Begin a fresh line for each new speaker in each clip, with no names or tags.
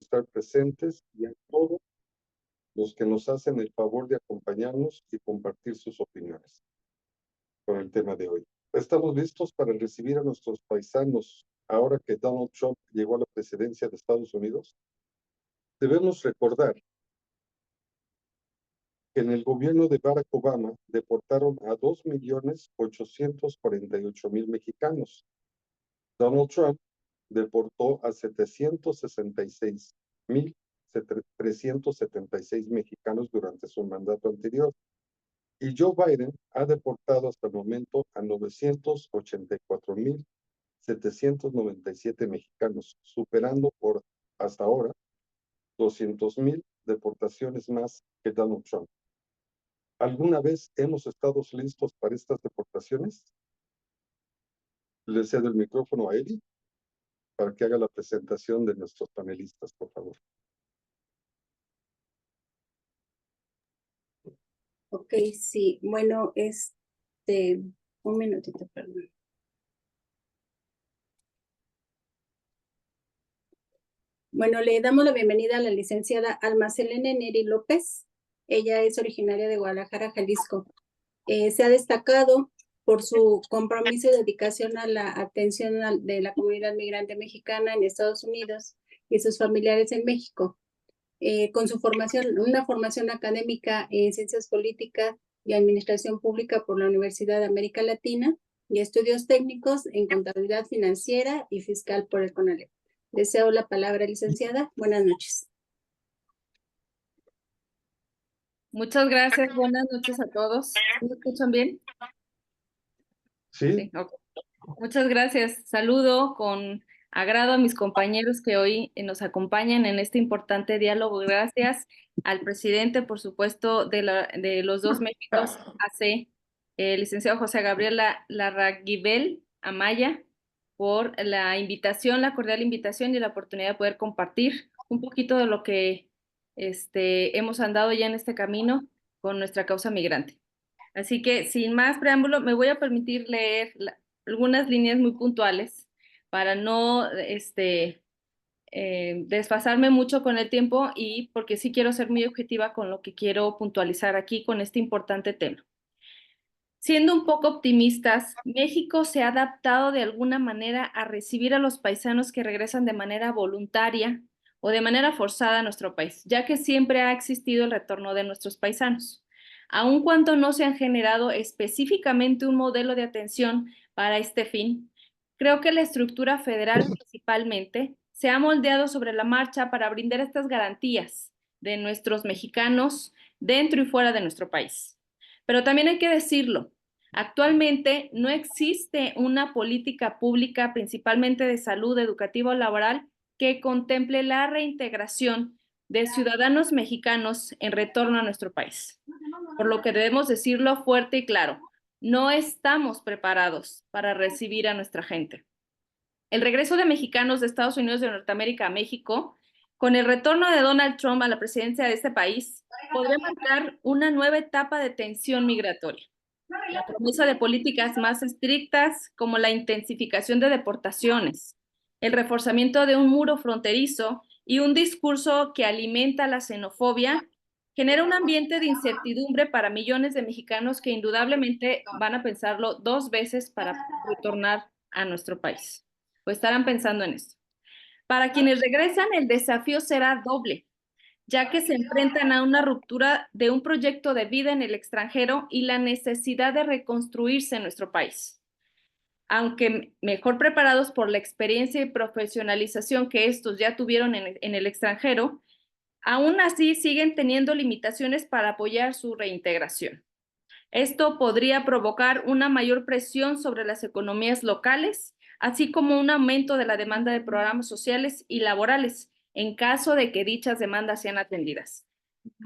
estar presentes y a todos los que nos hacen el favor de acompañarnos y compartir sus opiniones con el tema de hoy. Estamos listos para recibir a nuestros paisanos ahora que Donald Trump llegó a la presidencia de Estados Unidos. Debemos recordar que en el gobierno de Barack Obama deportaron a 2.848.000 mexicanos. Donald Trump deportó a 766.376 mexicanos durante su mandato anterior. Y Joe Biden ha deportado hasta el momento a 984.797 mexicanos, superando por hasta ahora 200.000 deportaciones más que Donald Trump. ¿Alguna vez hemos estado listos para estas deportaciones? Le cedo el micrófono a Eli para que haga la presentación de nuestros panelistas, por favor.
Ok, sí. Bueno, un minutito, perdón. Bueno, le damos la bienvenida a la licenciada Alma Selene Neri López. Ella es originaria de Guadalajara, Jalisco. Se ha destacado por su compromiso y dedicación a la atención de la comunidad migrante mexicana en Estados Unidos y sus familiares en México. Con su formación, una formación académica en Ciencias Políticas y Administración Pública por la Universidad de América Latina y estudios técnicos en Contabilidad Financiera y Fiscal por el CONALEP. Deseo la palabra, licenciada. Buenas noches.
Muchas gracias. Buenas noches a todos. ¿Me escuchan bien?
Sí.
Sí, okay. Muchas gracias. Saludo con agrado a mis compañeros que hoy nos acompañan en este importante diálogo. Gracias al presidente, por supuesto, de los dos Méxicos AC, el licenciado José Gabriel Larraguibel Amaya, por la invitación, la cordial invitación y la oportunidad de poder compartir un poquito de lo que hemos andado ya en este camino con nuestra causa migrante. Así que, sin más preámbulo, me voy a permitir leer algunas líneas muy puntuales para no desfasarme mucho con el tiempo y porque sí quiero ser muy objetiva con lo que quiero puntualizar aquí con este importante tema. Siendo un poco optimistas, México se ha adaptado de alguna manera a recibir a los paisanos que regresan de manera voluntaria o de manera forzada a nuestro país, ya que siempre ha existido el retorno de nuestros paisanos. Aun cuando no se han generado específicamente un modelo de atención para este fin, creo que la estructura federal principalmente se ha moldeado sobre la marcha para brindar estas garantías de nuestros mexicanos dentro y fuera de nuestro país. Pero también hay que decirlo, actualmente no existe una política pública, principalmente de salud, educativa o laboral, que contemple la reintegración de ciudadanos mexicanos en retorno a nuestro país. Por lo que debemos decirlo fuerte y claro, no estamos preparados para recibir a nuestra gente. El regreso de mexicanos de Estados Unidos de Norteamérica a México, con el retorno de Donald Trump a la presidencia de este país, podría marcar una nueva etapa de tensión migratoria. La promesa de políticas más estrictas, como la intensificación de deportaciones, el reforzamiento de un muro fronterizo y un discurso que alimenta la xenofobia, genera un ambiente de incertidumbre para millones de mexicanos que indudablemente van a pensarlo dos veces para retornar a nuestro país. O estarán pensando en esto. Para quienes regresan, el desafío será doble, ya que se enfrentan a una ruptura de un proyecto de vida en el extranjero y la necesidad de reconstruirse en nuestro país. Aunque mejor preparados por la experiencia y profesionalización que estos ya tuvieron en el extranjero, aún así siguen teniendo limitaciones para apoyar su reintegración. Esto podría provocar una mayor presión sobre las economías locales, así como un aumento de la demanda de programas sociales y laborales, en caso de que dichas demandas sean atendidas.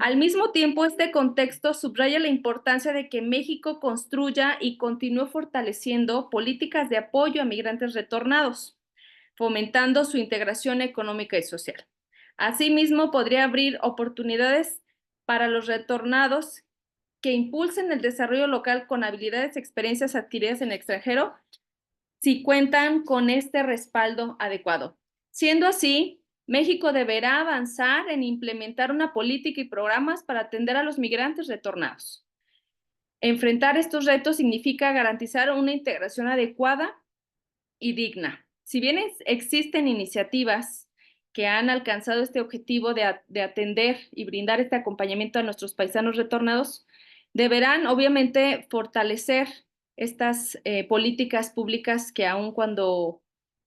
Al mismo tiempo, este contexto subraya la importancia de que México construya y continúe fortaleciendo políticas de apoyo a migrantes retornados, fomentando su integración económica y social. Asimismo, podría abrir oportunidades para los retornados que impulsen el desarrollo local con habilidades y experiencias adquiridas en el extranjero si cuentan con este respaldo adecuado. Siendo así, México deberá avanzar en implementar una política y programas para atender a los migrantes retornados. Enfrentar estos retos significa garantizar una integración adecuada y digna. Si bien existen iniciativas que han alcanzado este objetivo de atender y brindar este acompañamiento a nuestros paisanos retornados, deberán obviamente fortalecer estas políticas públicas que aun cuando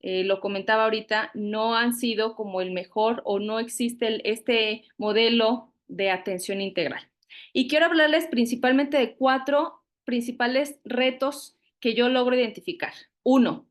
lo comentaba ahorita, no han sido como el mejor o no existe este modelo de atención integral. Y quiero hablarles principalmente de 4 principales retos que yo logro identificar. 1.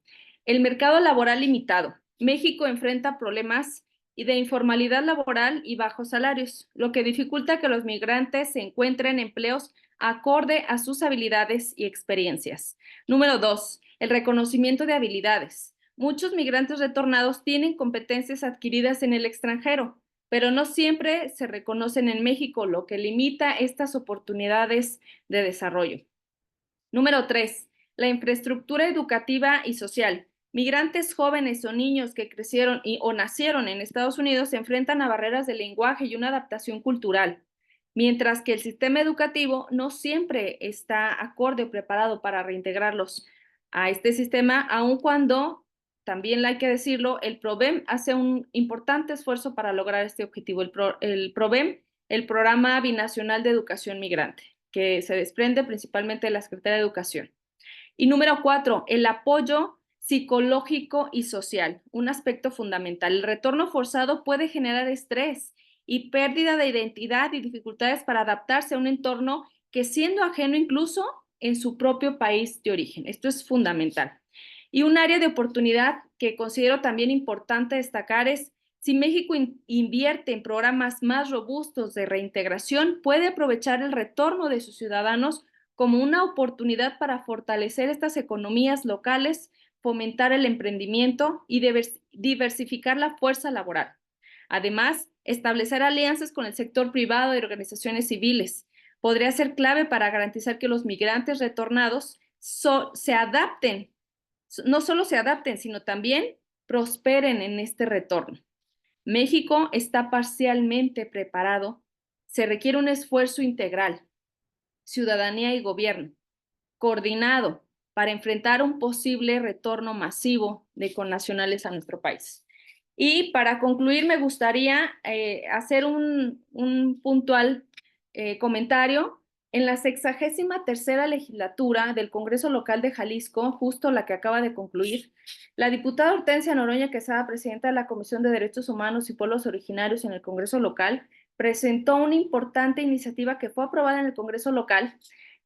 El mercado laboral limitado. México enfrenta problemas de informalidad laboral y bajos salarios, lo que dificulta que los migrantes se encuentren empleos acorde a sus habilidades y experiencias. Número 2. El reconocimiento de habilidades. Muchos migrantes retornados tienen competencias adquiridas en el extranjero, pero no siempre se reconocen en México, lo que limita estas oportunidades de desarrollo. Número 3. La infraestructura educativa y social. Migrantes jóvenes o niños que crecieron o nacieron en Estados Unidos se enfrentan a barreras de lenguaje y una adaptación cultural, mientras que el sistema educativo no siempre está acorde o preparado para reintegrarlos a este sistema, aun cuando, también hay que decirlo, el PROVEM hace un importante esfuerzo para lograr este objetivo. El PROVEM, el Programa Binacional de Educación Migrante, que se desprende principalmente de la Secretaría de Educación. Y número 4, el apoyo psicológico y social, un aspecto fundamental. El retorno forzado puede generar estrés y pérdida de identidad y dificultades para adaptarse a un entorno que siendo ajeno incluso en su propio país de origen. Esto es fundamental. Y un área de oportunidad que considero también importante destacar es si México invierte en programas más robustos de reintegración, puede aprovechar el retorno de sus ciudadanos como una oportunidad para fortalecer estas economías locales, fomentar el emprendimiento y diversificar la fuerza laboral. Además, establecer alianzas con el sector privado y organizaciones civiles podría ser clave para garantizar que los migrantes retornados se adapten, no solo se adapten, sino también prosperen en este retorno. México está parcialmente preparado. Se requiere un esfuerzo integral, ciudadanía y gobierno, coordinado para enfrentar un posible retorno masivo de connacionales a nuestro país. Y para concluir, me gustaría hacer un puntual comentario. En la 63ª legislatura del Congreso Local de Jalisco, justo la que acaba de concluir, la diputada Hortensia Noroña Quesada, presidenta de la Comisión de Derechos Humanos y Pueblos Originarios en el Congreso Local, presentó una importante iniciativa que fue aprobada en el Congreso Local,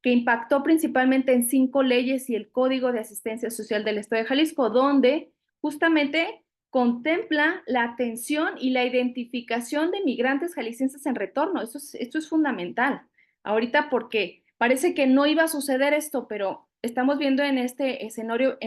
que impactó principalmente en 5 leyes y el Código de Asistencia Social del Estado de Jalisco, donde justamente contempla la atención y la identificación de migrantes jaliscienses en retorno. Esto es fundamental. Ahorita porque parece que no iba a suceder esto, pero estamos viendo en este escenario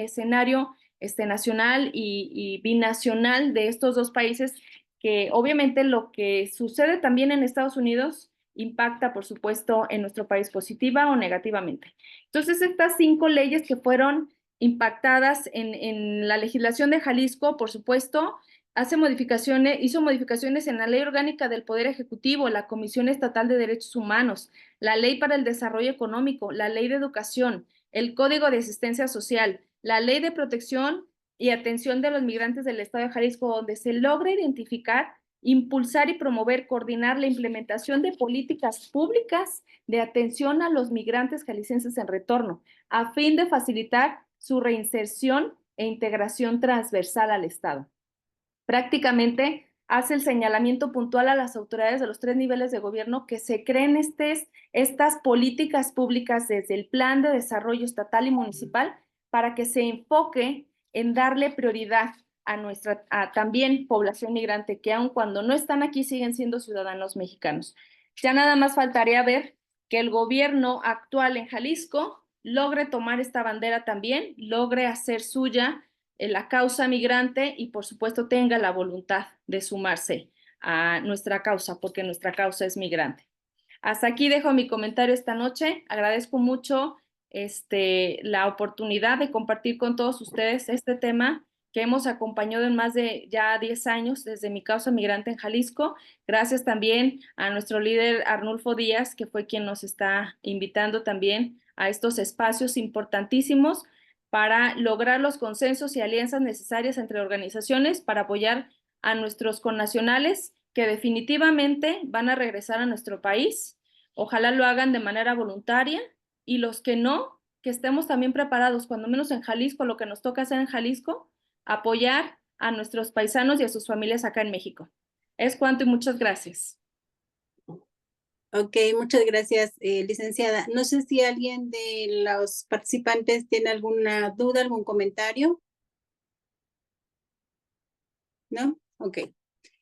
nacional y binacional de estos 2 países que obviamente lo que sucede también en Estados Unidos impacta, por supuesto, en nuestro país positiva o negativamente. Entonces, estas 5 leyes que fueron impactadas en la legislación de Jalisco, por supuesto, hizo modificaciones en la Ley Orgánica del Poder Ejecutivo, la Comisión Estatal de Derechos Humanos, la Ley para el Desarrollo Económico, la Ley de Educación, el Código de Asistencia Social, la Ley de Protección y Atención de los Migrantes del Estado de Jalisco, donde se logra identificar, impulsar y promover, coordinar la implementación de políticas públicas de atención a los migrantes jaliscienses en retorno, a fin de facilitar su reinserción e integración transversal al Estado. Prácticamente hace el señalamiento puntual a las autoridades de los 3 niveles de gobierno que se creen estas políticas públicas desde el Plan de Desarrollo Estatal y Municipal para que se enfoque en darle prioridad a también población migrante que aun cuando no están aquí siguen siendo ciudadanos mexicanos. Ya nada más faltaría ver que el gobierno actual en Jalisco logre tomar esta bandera también, logre hacer suya la causa migrante y por supuesto tenga la voluntad de sumarse a nuestra causa, porque nuestra causa es migrante. Hasta aquí dejo mi comentario esta noche. Agradezco mucho la oportunidad de compartir con todos ustedes este tema que hemos acompañado en más de ya 10 años desde Mi Causa Migrante en Jalisco. Gracias también a nuestro líder Arnulfo Díaz, que fue quien nos está invitando también a estos espacios importantísimos para lograr los consensos y alianzas necesarias entre organizaciones para apoyar a nuestros connacionales que definitivamente van a regresar a nuestro país. Ojalá lo hagan de manera voluntaria, y los que no, que estemos también preparados, cuando menos en Jalisco, lo que nos toca hacer en Jalisco, apoyar a nuestros paisanos y a sus familias acá en México. Es cuanto y muchas gracias.
Ok, muchas gracias, licenciada. No sé si alguien de los participantes tiene alguna duda, algún comentario. ¿No? Ok.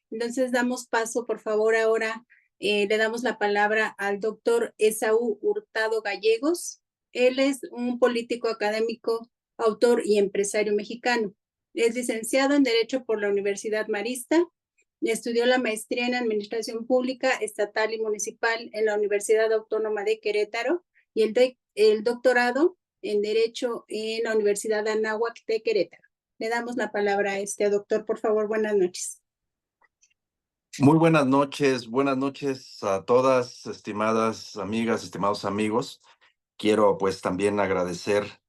Entonces damos paso, por favor, ahora le damos la palabra al doctor Esaú Hurtado Gallegos. Él es un político académico, autor y empresario mexicano. Es licenciado en Derecho por la Universidad Marista. Estudió la maestría en Administración Pública Estatal y Municipal en la Universidad Autónoma de Querétaro y el doctorado en Derecho en la Universidad Anáhuac de Querétaro. Le damos la palabra a este doctor, por favor. Buenas noches.
Muy buenas noches a todas, estimadas amigas, estimados amigos. Quiero pues también agradecer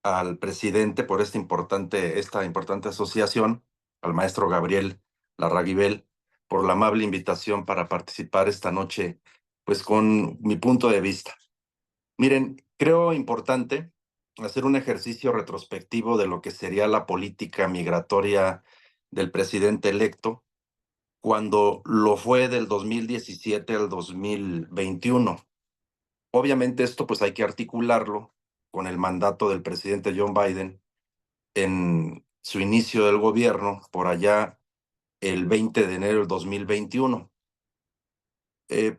al presidente por esta importante asociación, al maestro Gabriel Larraguibel, por la amable invitación para participar esta noche, pues con mi punto de vista. Miren, creo importante hacer un ejercicio retrospectivo de lo que sería la política migratoria del presidente electo, cuando lo fue del 2017 al 2021. Obviamente esto pues hay que articularlo con el mandato del presidente John Biden en su inicio del gobierno por allá el 20 de enero del 2021.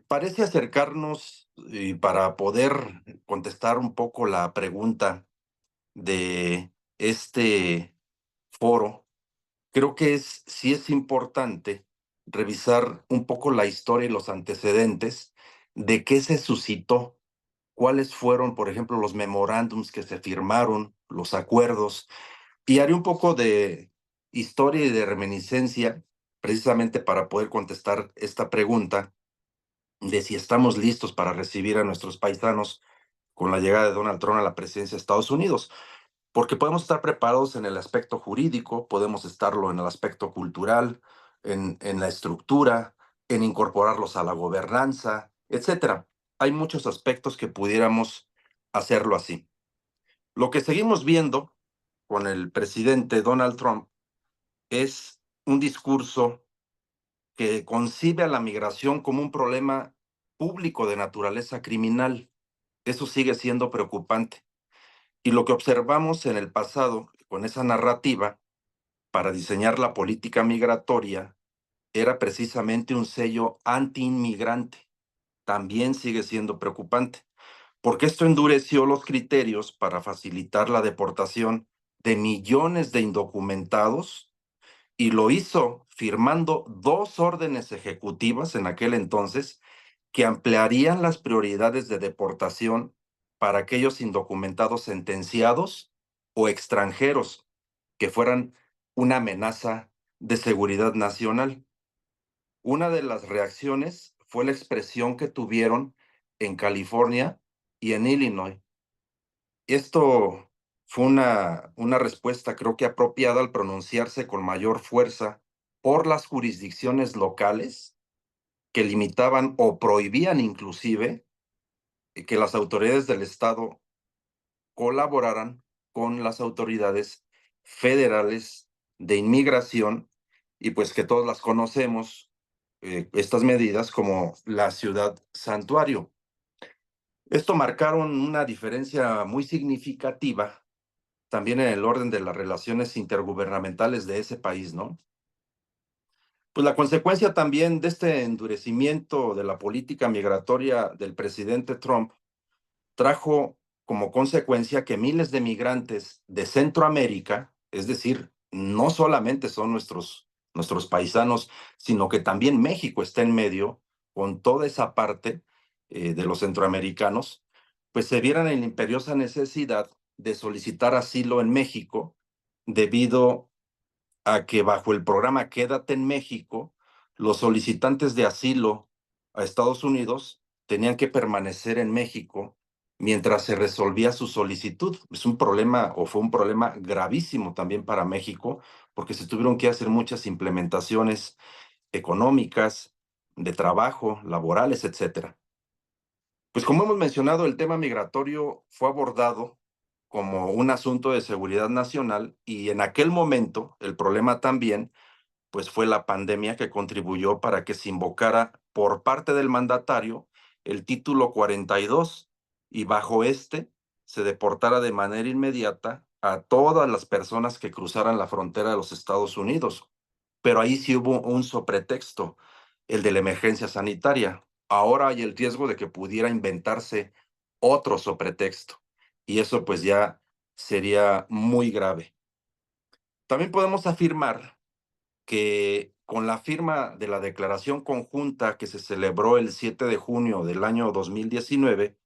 Parece acercarnos, y para poder contestar un poco la pregunta de este foro, creo que sí es importante revisar un poco la historia y los antecedentes de qué se suscitó, cuáles fueron, por ejemplo, los memorándums que se firmaron, los acuerdos, y haré un poco de historia y de reminiscencia precisamente para poder contestar esta pregunta de si estamos listos para recibir a nuestros paisanos con la llegada de Donald Trump a la presidencia de Estados Unidos. Porque podemos estar preparados en el aspecto jurídico, podemos estarlo en el aspecto cultural, en la estructura, en incorporarlos a la gobernanza, etcétera. Hay muchos aspectos que pudiéramos hacerlo así. Lo que seguimos viendo con el presidente Donald Trump es un discurso que concibe a la migración como un problema público de naturaleza criminal. Eso sigue siendo preocupante. Y lo que observamos en el pasado con esa narrativa para diseñar la política migratoria era precisamente un sello anti-inmigrante. También sigue siendo preocupante, porque esto endureció los criterios para facilitar la deportación de millones de indocumentados, y lo hizo firmando 2 órdenes ejecutivas en aquel entonces que ampliarían las prioridades de deportación para aquellos indocumentados sentenciados o extranjeros que fueran una amenaza de seguridad nacional. Una de las reacciones fue la expresión que tuvieron en California y en Illinois. Esto fue una respuesta, creo que apropiada, al pronunciarse con mayor fuerza por las jurisdicciones locales que limitaban o prohibían inclusive que las autoridades del Estado colaboraran con las autoridades federales de inmigración, y pues que todas las conocemos, estas medidas, como la ciudad santuario. Esto marcaron una diferencia muy significativa también en el orden de las relaciones intergubernamentales de ese país, ¿no? Pues la consecuencia también de este endurecimiento de la política migratoria del presidente Trump trajo como consecuencia que miles de migrantes de Centroamérica, es decir, no solamente son nuestros paisanos, sino que también México está en medio con toda esa parte de los centroamericanos, pues se vieran en la imperiosa necesidad de solicitar asilo en México debido a que bajo el programa Quédate en México, los solicitantes de asilo a Estados Unidos tenían que permanecer en México mientras se resolvía su solicitud. Es un problema, o fue un problema gravísimo también para México, porque se tuvieron que hacer muchas implementaciones económicas, de trabajo, laborales, etcétera. Pues como hemos mencionado, el tema migratorio fue abordado como un asunto de seguridad nacional y en aquel momento el problema también pues fue la pandemia que contribuyó para que se invocara por parte del mandatario el título 42 y bajo este se deportara de manera inmediata a todas las personas que cruzaran la frontera de los Estados Unidos. Pero ahí sí hubo un sobretexto, el de la emergencia sanitaria. Ahora hay el riesgo de que pudiera inventarse otro sobretexto y eso pues ya sería muy grave. También podemos afirmar que con la firma de la declaración conjunta que se celebró el 7 de junio del año 2019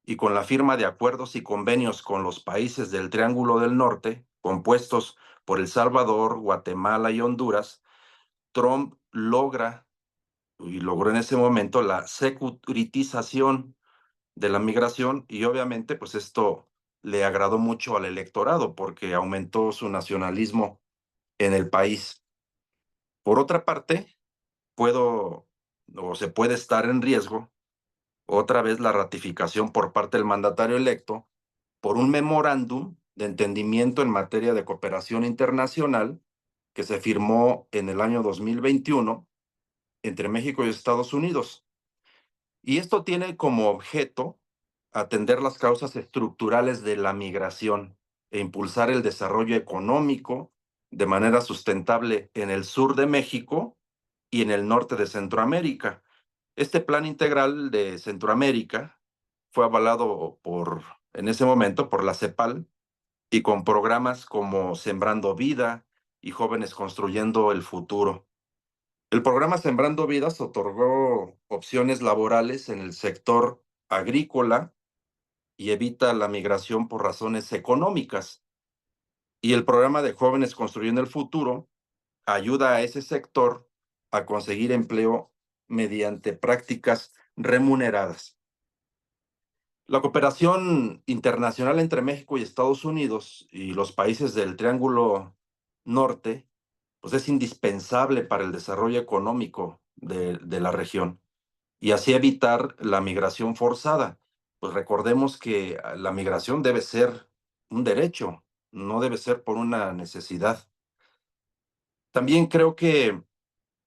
y con la firma de acuerdos y convenios con los países del Triángulo del Norte, compuestos por El Salvador, Guatemala y Honduras, Trump logró en ese momento la securitización de la migración y obviamente pues esto le agradó mucho al electorado porque aumentó su nacionalismo en el país. Por otra parte, se puede estar en riesgo otra vez la ratificación por parte del mandatario electo por un memorándum de entendimiento en materia de cooperación internacional que se firmó en el año 2021 entre México y Estados Unidos. Y esto tiene como objeto atender las causas estructurales de la migración e impulsar el desarrollo económico de manera sustentable en el sur de México y en el norte de Centroamérica. Este plan integral de Centroamérica fue avalado en ese momento por la CEPAL y con programas como Sembrando Vida y Jóvenes Construyendo el Futuro. El programa Sembrando Vidas otorgó opciones laborales en el sector agrícola y evita la migración por razones económicas. Y el programa de Jóvenes Construyendo el Futuro ayuda a ese sector a conseguir empleo mediante prácticas remuneradas. La cooperación internacional entre México y Estados Unidos y los países del Triángulo Norte pues es indispensable para el desarrollo económico de la región y así evitar la migración forzada. Pues recordemos que la migración debe ser un derecho, no debe ser por una necesidad. También creo que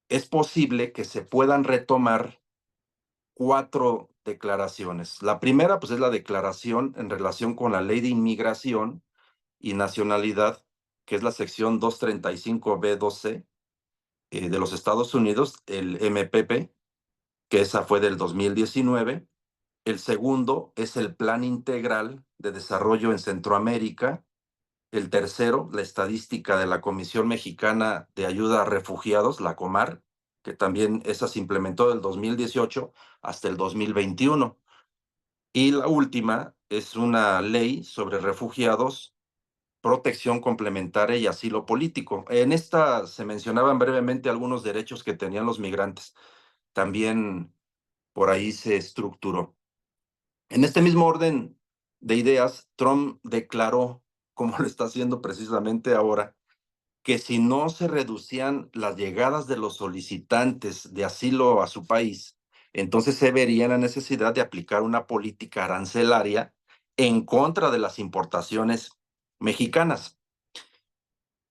es posible que se puedan retomar 4 declaraciones. La primera, pues es la declaración en relación con la Ley de Inmigración y Nacionalidad, que es la sección 235B12 de los Estados Unidos, el MPP, que esa fue del 2019. El segundo es el Plan Integral de Desarrollo en Centroamérica. El tercero, la estadística de la Comisión Mexicana de Ayuda a Refugiados, la COMAR, que también esa se implementó del 2018 hasta el 2021. Y la última es una ley sobre refugiados, protección complementaria y asilo político. En esta se mencionaban brevemente algunos derechos que tenían los migrantes. También por ahí se estructuró. En este mismo orden de ideas, Trump declaró, como lo está haciendo precisamente ahora, que si no se reducían las llegadas de los solicitantes de asilo a su país, entonces se vería la necesidad de aplicar una política arancelaria en contra de las importaciones mexicanas.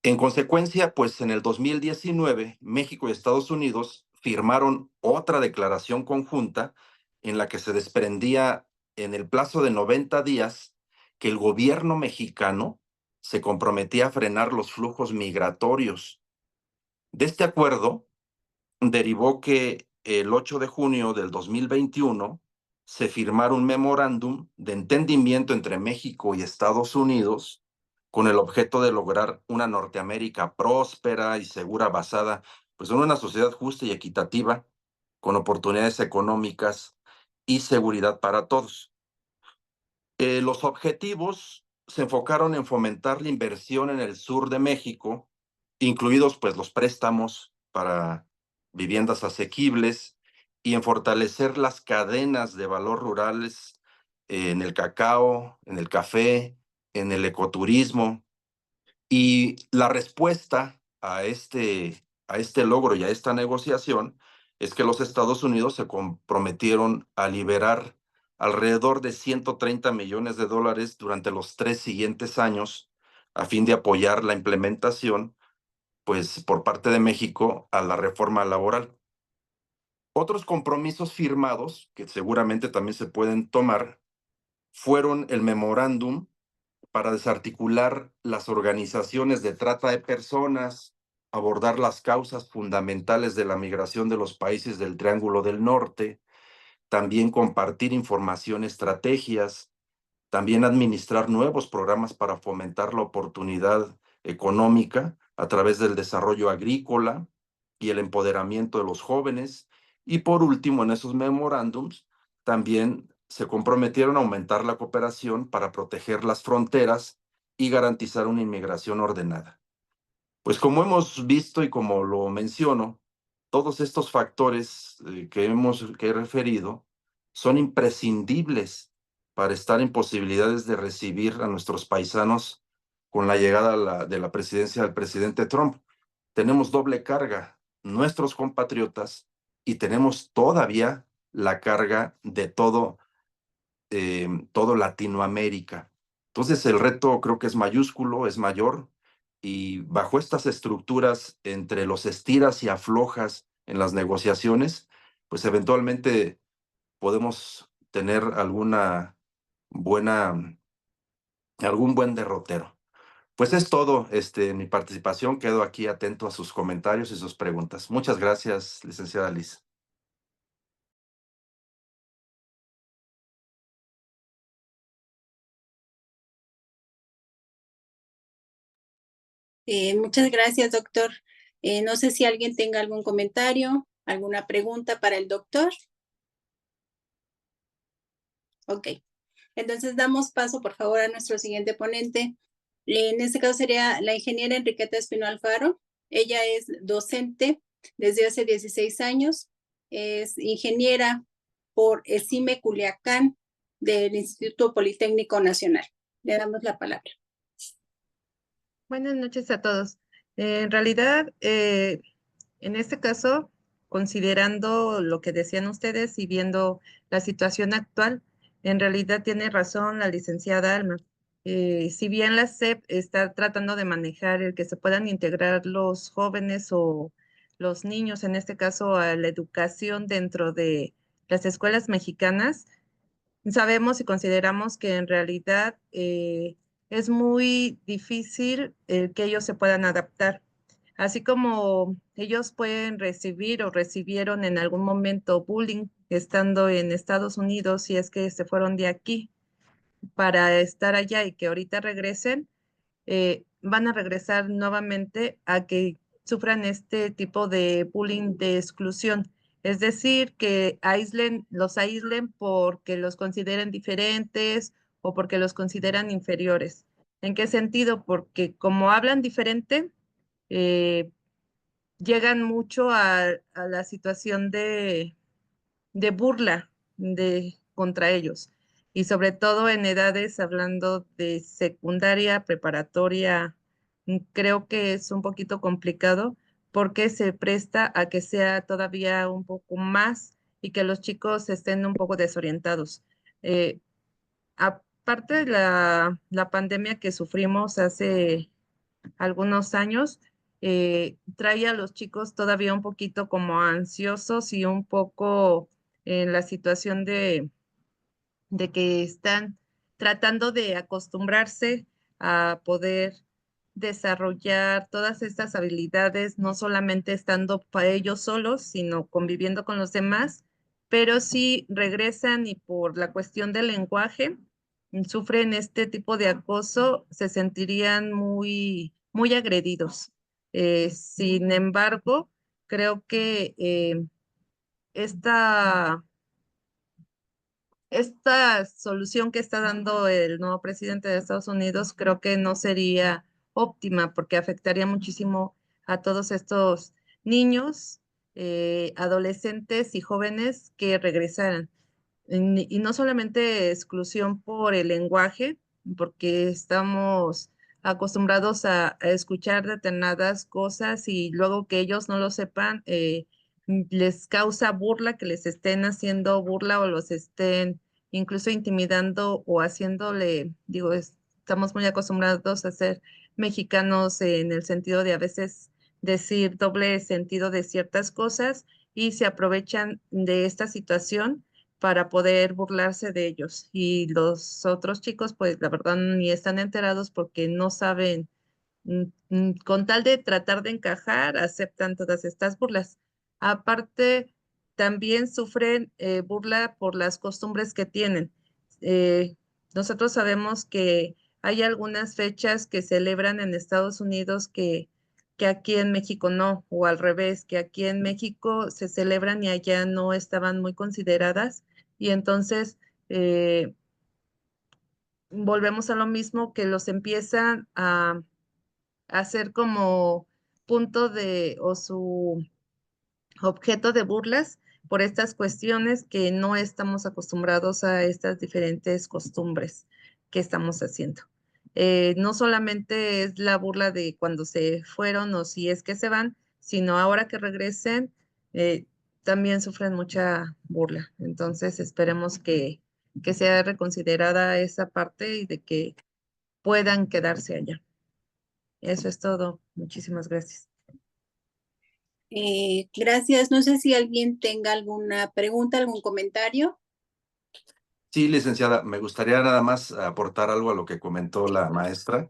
En consecuencia, pues en el 2019, México y Estados Unidos firmaron otra declaración conjunta en la que se desprendía en el plazo de 90 días que el gobierno mexicano se comprometía a frenar los flujos migratorios. De este acuerdo derivó que el 8 de junio del 2021 se firmara un memorándum de entendimiento entre México y Estados Unidos con el objeto de lograr una Norteamérica próspera y segura basada pues, en una sociedad justa y equitativa, con oportunidades económicas y seguridad para todos. Los objetivos se enfocaron en fomentar la inversión en el sur de México incluidos pues los préstamos para viviendas asequibles y en fortalecer las cadenas de valor rurales en el cacao, en el café, en el ecoturismo. Y la respuesta a este logro y a esta negociación es que los Estados Unidos se comprometieron a liberar alrededor de 130 millones de dólares durante los 3 siguientes años a fin de apoyar la implementación, pues, por parte de México a la reforma laboral. Otros compromisos firmados, que seguramente también se pueden tomar, fueron el memorándum para desarticular las organizaciones de trata de personas, abordar las causas fundamentales de la migración de los países del Triángulo del Norte, también compartir información, estrategias, también administrar nuevos programas para fomentar la oportunidad económica a través del desarrollo agrícola y el empoderamiento de los jóvenes. Y por último, en esos memorándums, también se comprometieron a aumentar la cooperación para proteger las fronteras y garantizar una inmigración ordenada. Pues como hemos visto y como lo menciono, todos estos factores que he referido son imprescindibles para estar en posibilidades de recibir a nuestros paisanos con la llegada de la presidencia del presidente Trump. Tenemos doble carga, nuestros compatriotas, y tenemos todavía la carga de todo Latinoamérica. Entonces el reto creo que es mayúsculo, es mayor, y bajo estas estructuras entre los estiras y aflojas en las negociaciones, pues eventualmente podemos tener algún buen derrotero. Pues es todo, mi participación. Quedo aquí atento a sus comentarios y sus preguntas. Muchas gracias, licenciada Liz.
Muchas gracias, doctor. No sé si alguien tenga algún comentario, alguna pregunta para el doctor. Ok, entonces damos paso, por favor, a nuestro siguiente ponente. En este caso sería la ingeniera Enriqueta Espino Alfaro. Ella es docente desde hace 16 años. Es ingeniera por ESIME Culiacán del Instituto Politécnico Nacional. Le damos la palabra.
Buenas noches a todos. En realidad, en este caso, considerando lo que decían ustedes y viendo la situación actual, en realidad tiene razón la licenciada Alma. Si bien la SEP está tratando de manejar el que se puedan integrar los jóvenes o los niños, en este caso, a la educación dentro de las escuelas mexicanas, sabemos y consideramos que en realidad es muy difícil que ellos se puedan adaptar. Así como ellos pueden recibir o recibieron en algún momento bullying estando en Estados Unidos, si es que se fueron de aquí para estar allá y que ahorita regresen, van a regresar nuevamente a que sufran este tipo de bullying de exclusión. Es decir, que los aíslen porque los consideren diferentes o porque los consideran inferiores. ¿En qué sentido? Porque como hablan diferente, eh, llegan mucho a la situación de burla contra ellos. Y sobre todo en edades, hablando de secundaria, preparatoria, creo que es un poquito complicado porque se presta a que sea todavía un poco más y que los chicos estén un poco desorientados. Aparte de la pandemia que sufrimos hace algunos años, trae a los chicos todavía un poquito como ansiosos y un poco en la situación de que están tratando de acostumbrarse a poder desarrollar todas estas habilidades, no solamente estando para ellos solos, sino conviviendo con los demás, pero si regresan y por la cuestión del lenguaje sufren este tipo de acoso, se sentirían muy agredidos. Sin embargo, creo que esta esta solución que está dando el nuevo presidente de Estados Unidos creo que no sería óptima porque afectaría muchísimo a todos estos niños, adolescentes y jóvenes que regresaran. Y no solamente exclusión por el lenguaje, porque estamos acostumbrados a escuchar determinadas cosas y luego que ellos no lo sepan, les causa burla que les estén haciendo burla o los estén incluso intimidando o haciéndole, digo, estamos muy acostumbrados a ser mexicanos en el sentido de a veces decir doble sentido de ciertas cosas y se aprovechan de esta situación para poder burlarse de ellos. Y los otros chicos, pues la verdad ni están enterados porque no saben, con tal de tratar de encajar, aceptan todas estas burlas. Aparte, también sufren burla por las costumbres que tienen. Eh, Nosotros sabemos que hay algunas fechas que celebran en Estados Unidos que aquí en México no, o al revés, que aquí en México se celebran y allá no estaban muy consideradas. Y entonces volvemos a lo mismo, que los empiezan a hacer como punto de o su objeto de burlas por estas cuestiones que no estamos acostumbrados a estas diferentes costumbres que estamos haciendo. No solamente es la burla de cuando se fueron o si es que se van, sino ahora que regresen, también sufren mucha burla. Entonces esperemos que sea reconsiderada esa parte y de que puedan quedarse allá. Eso es todo. Muchísimas gracias.
Gracias. No sé si alguien tenga alguna pregunta, algún comentario.
Sí, licenciada, me gustaría nada más aportar algo a lo que comentó la maestra.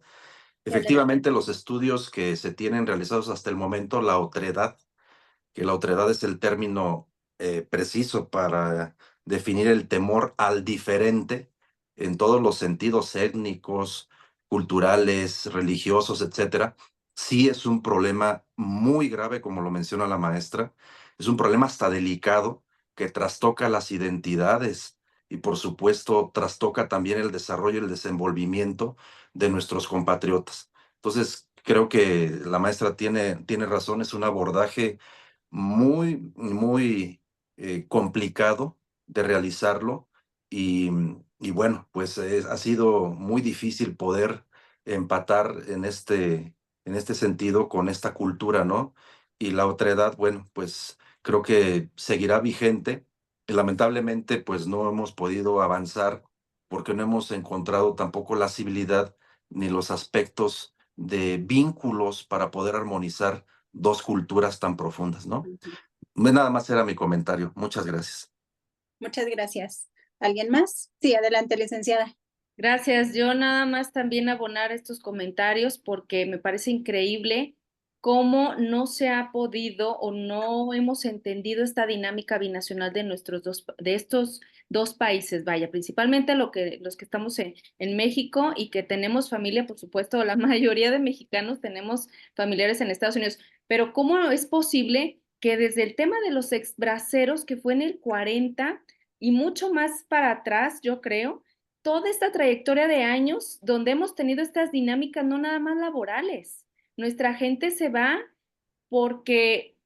Efectivamente, los estudios que se tienen realizados hasta el momento, la otredad, que la otredad es el término preciso para definir el temor al diferente en todos los sentidos étnicos, culturales, religiosos, etcétera, sí es un problema muy grave, como lo menciona la maestra. Es un problema hasta delicado que trastoca las identidades y, por supuesto, trastoca también el desarrollo y el desenvolvimiento de nuestros compatriotas. Entonces, creo que la maestra tiene razón, es un abordaje muy complicado de realizarlo y bueno, pues ha sido muy difícil poder empatar en este sentido con esta cultura, ¿no? Y la otredad, bueno, pues creo que seguirá vigente. Y lamentablemente, pues no hemos podido avanzar porque no hemos encontrado tampoco la civilidad ni los aspectos de vínculos para poder armonizar dos culturas tan profundas, ¿no? Nada más era mi comentario. Muchas gracias.
Muchas gracias. ¿Alguien más? Sí, adelante, licenciada.
Gracias. Yo nada más también abonar estos comentarios porque me parece increíble cómo no se ha podido o no hemos entendido esta dinámica binacional de estos dos países, vaya, principalmente los que estamos en México y que tenemos familia, por supuesto, la mayoría de mexicanos tenemos familiares en Estados Unidos, pero cómo es posible que desde el tema de los exbraceros, que fue en el 40 y mucho más para atrás, yo creo, toda esta trayectoria de años donde hemos tenido estas dinámicas no nada más laborales. Nuestra gente se va porque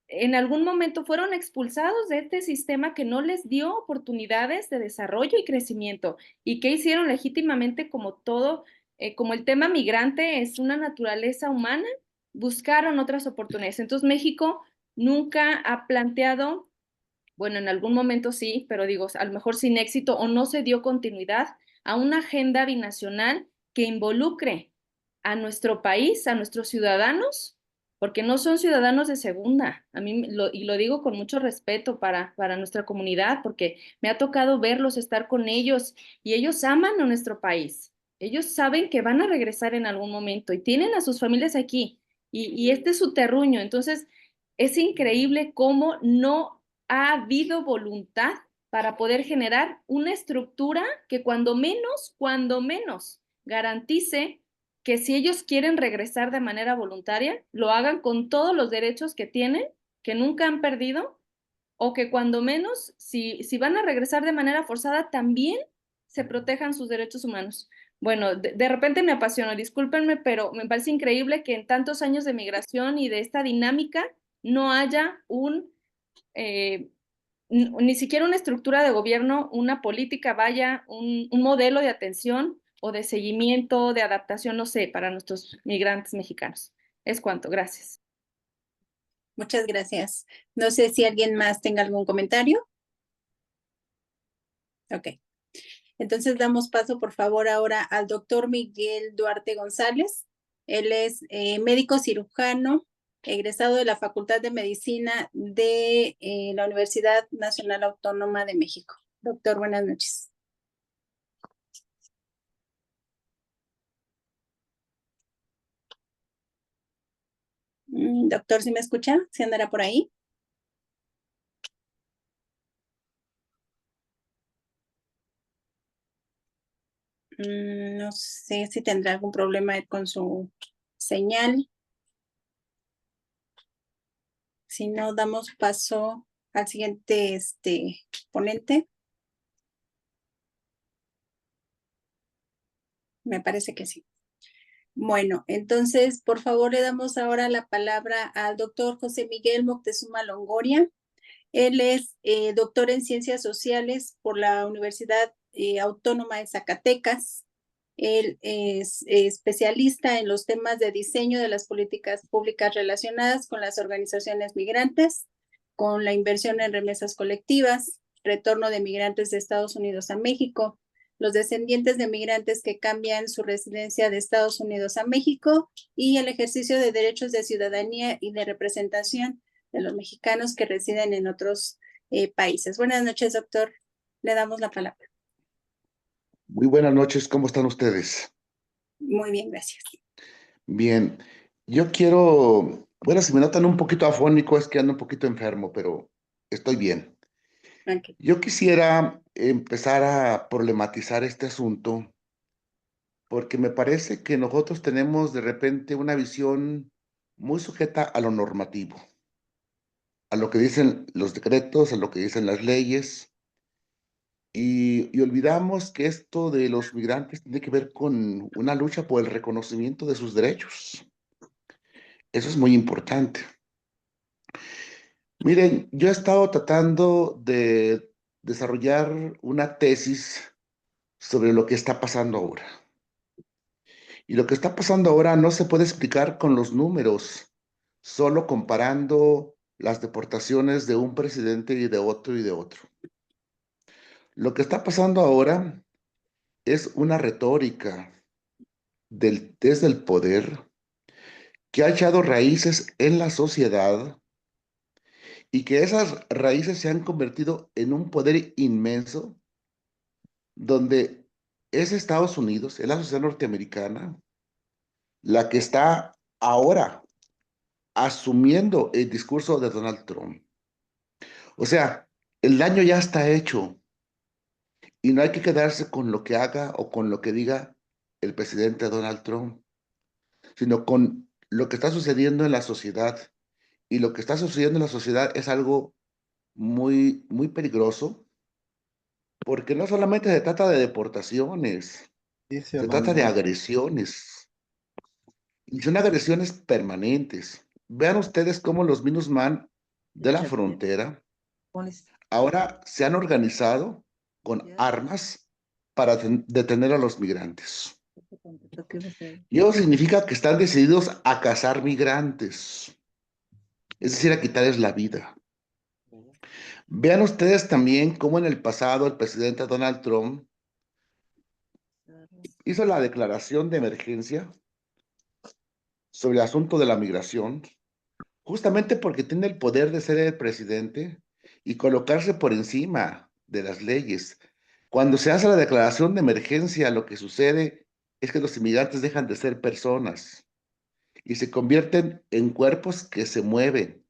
en algún momento fueron expulsados de este sistema que no les dio oportunidades de desarrollo y crecimiento. ¿Y qué hicieron legítimamente como todo, como el tema migrante es una naturaleza humana? Buscaron otras oportunidades. Entonces México nunca ha planteado, bueno, en algún momento sí, pero digo, a lo mejor sin éxito o no se dio continuidad a una agenda binacional que involucre a nuestro país, a nuestros ciudadanos, porque no son ciudadanos de segunda. Y lo digo con mucho respeto para nuestra comunidad, porque me ha tocado verlos, estar con ellos, y ellos aman a nuestro país. Ellos saben que van a regresar en algún momento y tienen a sus familias aquí, y este es su terruño. Entonces, es increíble cómo no ha habido voluntad para poder generar una estructura que cuando menos garantice que si ellos quieren regresar de manera voluntaria, lo hagan con todos los derechos que tienen, que nunca han perdido, o que cuando menos, si van a regresar de manera forzada, también se protejan sus derechos humanos. Bueno, de repente me apasiono, discúlpenme, pero me parece increíble que en tantos años de migración y de esta dinámica no haya ni siquiera una estructura de gobierno, una política, vaya, un modelo de atención o de seguimiento, de adaptación, no sé, para nuestros migrantes mexicanos. Es cuanto, gracias.
Muchas gracias. No sé si alguien más tenga algún comentario. Ok. Entonces damos paso, por favor, ahora al doctor Miguel Duarte González. Él es médico cirujano, egresado de la Facultad de Medicina de la Universidad Nacional Autónoma de México. Doctor, buenas noches. Doctor, ¿sí me escucha? ¿Sí andará por ahí? No sé si tendrá algún problema con su señal. Si no, damos paso al siguiente ponente. Me parece que sí. Bueno, entonces, por favor, le damos ahora la palabra al doctor José Miguel Moctezuma Longoria. Él es doctor en Ciencias Sociales por la Universidad Autónoma de Zacatecas. Él es especialista en los temas de diseño de las políticas públicas relacionadas con las organizaciones migrantes, con la inversión en remesas colectivas, retorno de migrantes de Estados Unidos a México, los descendientes de migrantes que cambian su residencia de Estados Unidos a México y el ejercicio de derechos de ciudadanía y de representación de los mexicanos que residen en otros países. Buenas noches, doctor. Le damos la palabra.
Muy buenas noches, ¿cómo están ustedes?
Muy bien, gracias.
Bien, yo quiero, bueno, si me notan un poquito afónico es que ando un poquito enfermo, pero estoy bien.
Okay.
Yo quisiera empezar a problematizar este asunto porque me parece que nosotros tenemos de repente una visión muy sujeta a lo normativo, a lo que dicen los decretos, a lo que dicen las leyes, y olvidamos que esto de los migrantes tiene que ver con una lucha por el reconocimiento de sus derechos. Eso es muy importante. Miren, yo he estado tratando de desarrollar una tesis sobre lo que está pasando ahora. Y lo que está pasando ahora no se puede explicar con los números, solo comparando las deportaciones de un presidente y de otro y de otro. Lo que está pasando ahora es una retórica desde el poder que ha echado raíces en la sociedad y que esas raíces se han convertido en un poder inmenso donde es Estados Unidos, es la sociedad norteamericana, la que está ahora asumiendo el discurso de Donald Trump. O sea, el daño ya está hecho y no hay que quedarse con lo que haga o con lo que diga el presidente Donald Trump, sino con lo que está sucediendo en la sociedad. Y lo que está sucediendo en la sociedad es algo muy, muy peligroso, porque no solamente se trata de deportaciones, se trata de agresiones. Y son agresiones permanentes. Vean ustedes cómo los Minutemen de la frontera ahora se han organizado con armas para detener a los migrantes. Y eso significa que están decididos a cazar migrantes, es decir, a quitarles la vida. Vean ustedes también cómo en el pasado el presidente Donald Trump hizo la declaración de emergencia sobre el asunto de la migración, justamente porque tiene el poder de ser el presidente y colocarse por encima de las leyes. Cuando se hace la declaración de emergencia, lo que sucede es que los inmigrantes dejan de ser personas y se convierten en cuerpos que se mueven.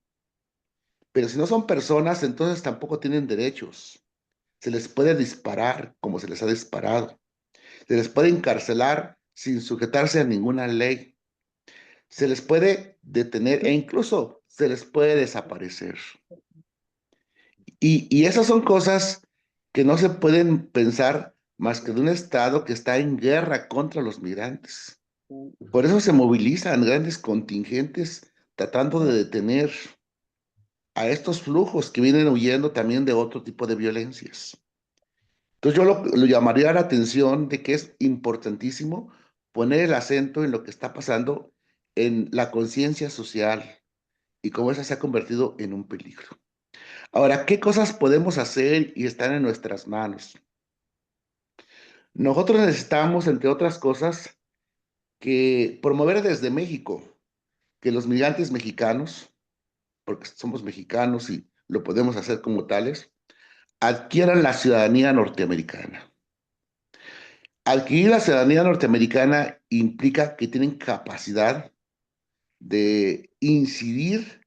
Pero si no son personas, entonces tampoco tienen derechos. Se les puede disparar como se les ha disparado. Se les puede encarcelar sin sujetarse a ninguna ley. Se les puede detener e incluso se les puede desaparecer. Y esas son cosas que no se pueden pensar más que de un Estado que está en guerra contra los migrantes. Por eso se movilizan grandes contingentes tratando de detener a estos flujos que vienen huyendo también de otro tipo de violencias. Entonces yo lo llamaría la atención de que es importantísimo poner el acento en lo que está pasando en la conciencia social y cómo esa se ha convertido en un peligro. Ahora, ¿qué cosas podemos hacer y están en nuestras manos? Nosotros necesitamos, entre otras cosas, que promover desde México que los migrantes mexicanos, porque somos mexicanos y lo podemos hacer como tales, adquieran la ciudadanía norteamericana. Adquirir la ciudadanía norteamericana implica que tienen capacidad de incidir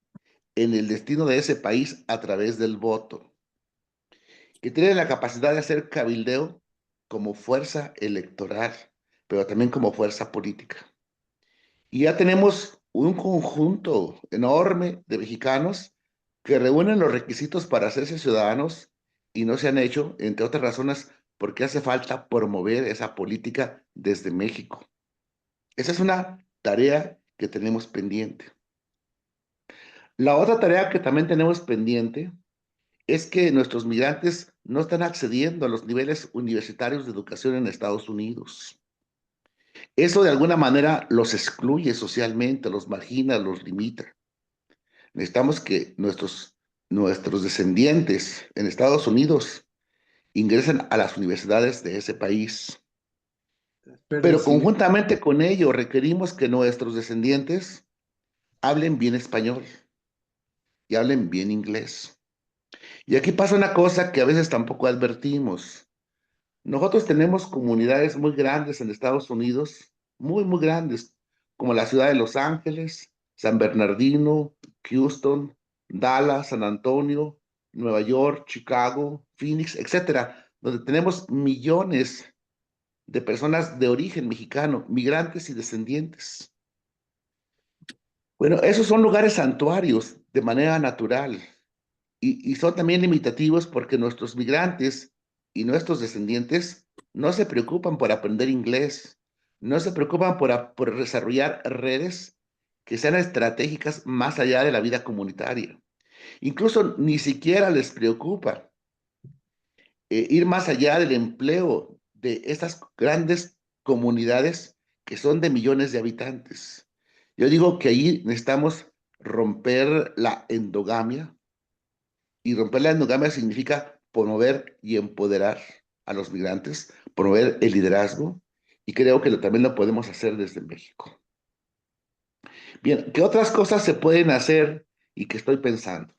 en el destino de ese país a través del voto, que tienen la capacidad de hacer cabildeo como fuerza electoral, pero también como fuerza política. Y ya tenemos un conjunto enorme de mexicanos que reúnen los requisitos para hacerse ciudadanos y no se han hecho, entre otras razones, porque hace falta promover esa política desde México. Esa es una tarea que tenemos pendiente. La otra tarea que también tenemos pendiente es que nuestros migrantes no están accediendo a los niveles universitarios de educación en Estados Unidos. Eso de alguna manera los excluye socialmente, los margina, los limita. Necesitamos que nuestros descendientes en Estados Unidos ingresen a las universidades de ese país. Pero conjuntamente con ello requerimos que nuestros descendientes hablen bien español y hablen bien inglés. Y aquí pasa una cosa que a veces tampoco advertimos. Nosotros tenemos comunidades muy grandes en Estados Unidos, muy, muy grandes, como la ciudad de Los Ángeles, San Bernardino, Houston, Dallas, San Antonio, Nueva York, Chicago, Phoenix, etcétera, donde tenemos millones de personas de origen mexicano, migrantes y descendientes. Bueno, esos son lugares santuarios de manera natural y son también limitativos porque nuestros migrantes y nuestros descendientes no se preocupan por aprender inglés, no se preocupan por desarrollar redes que sean estratégicas más allá de la vida comunitaria. Incluso ni siquiera les preocupa ir más allá del empleo de estas grandes comunidades que son de millones de habitantes. Yo digo que ahí necesitamos romper la endogamia, y romper la endogamia significa promover y empoderar a los migrantes, promover el liderazgo, y creo que también lo podemos hacer desde México. Bien, ¿qué otras cosas se pueden hacer y que estoy pensando?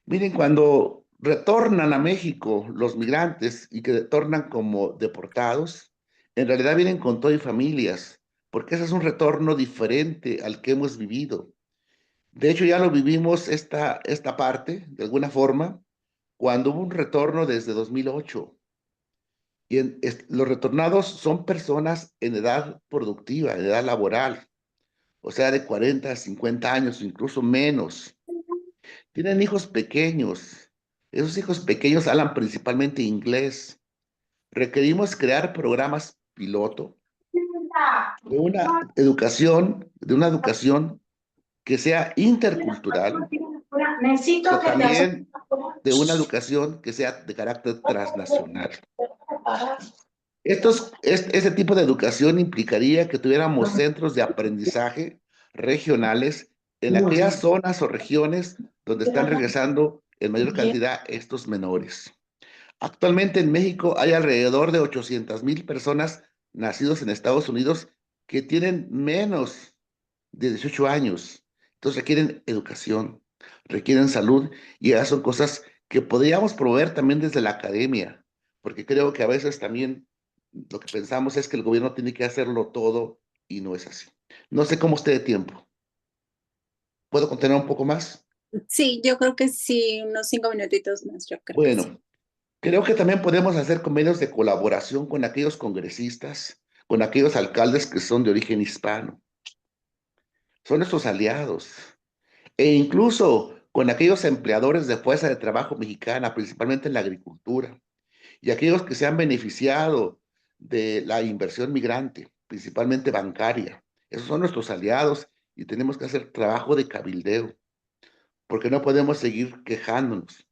Miren, cuando retornan a México los migrantes y que retornan como deportados, en realidad vienen con todo y familias, porque ese es un retorno diferente al que hemos vivido. De hecho, ya lo vivimos esta parte, de alguna forma, cuando hubo un retorno desde 2008. Y los retornados son personas en edad productiva, en edad laboral, o sea, de 40 a 50 años, incluso menos. Tienen hijos pequeños. Esos hijos pequeños hablan principalmente inglés. Requerimos crear programas piloto de una educación que sea intercultural, pero también de una educación que sea de carácter transnacional. Ese tipo de educación implicaría que tuviéramos centros de aprendizaje regionales en aquellas zonas o regiones donde están regresando en mayor cantidad estos menores. Actualmente en México hay alrededor de 800,000 personas nacidos en Estados Unidos que tienen menos de 18 años. Entonces requieren educación, requieren salud y esas son cosas que podríamos promover también desde la academia, porque creo que a veces también lo que pensamos es que el gobierno tiene que hacerlo todo y no es así. No sé cómo esté de tiempo. ¿Puedo continuar un poco más?
Sí, yo creo que sí, unos 5 minutitos más, yo creo que sí.
Bueno, creo que también podemos hacer convenios de colaboración con aquellos congresistas, con aquellos alcaldes que son de origen hispano. Son nuestros aliados. E incluso con aquellos empleadores de fuerza de trabajo mexicana, principalmente en la agricultura. y aquellos que se han beneficiado de la inversión migrante, principalmente bancaria. Esos son nuestros aliados y tenemos que hacer trabajo de cabildeo, porque no podemos seguir quejándonos.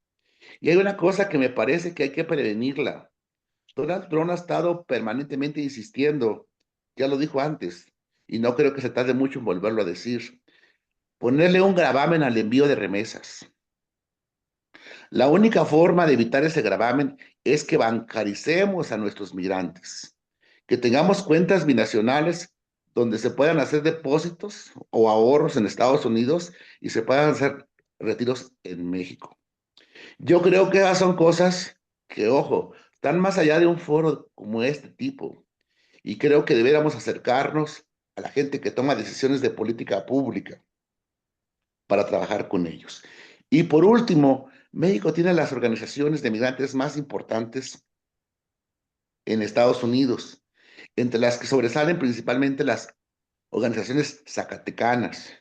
Y hay una cosa que me parece que hay que prevenirla. Donald Trump ha estado permanentemente insistiendo, ya lo dijo antes, y no creo que se tarde mucho en volverlo a decir, ponerle un gravamen al envío de remesas. La única forma de evitar ese gravamen es que bancaricemos a nuestros migrantes, que tengamos cuentas binacionales donde se puedan hacer depósitos o ahorros en Estados Unidos y se puedan hacer retiros en México. Yo creo que esas son cosas que, ojo, están más allá de un foro como este tipo. Y creo que deberíamos acercarnos a la gente que toma decisiones de política pública para trabajar con ellos. Y por último, México tiene las organizaciones de migrantes más importantes en Estados Unidos, entre las que sobresalen principalmente las organizaciones zacatecanas.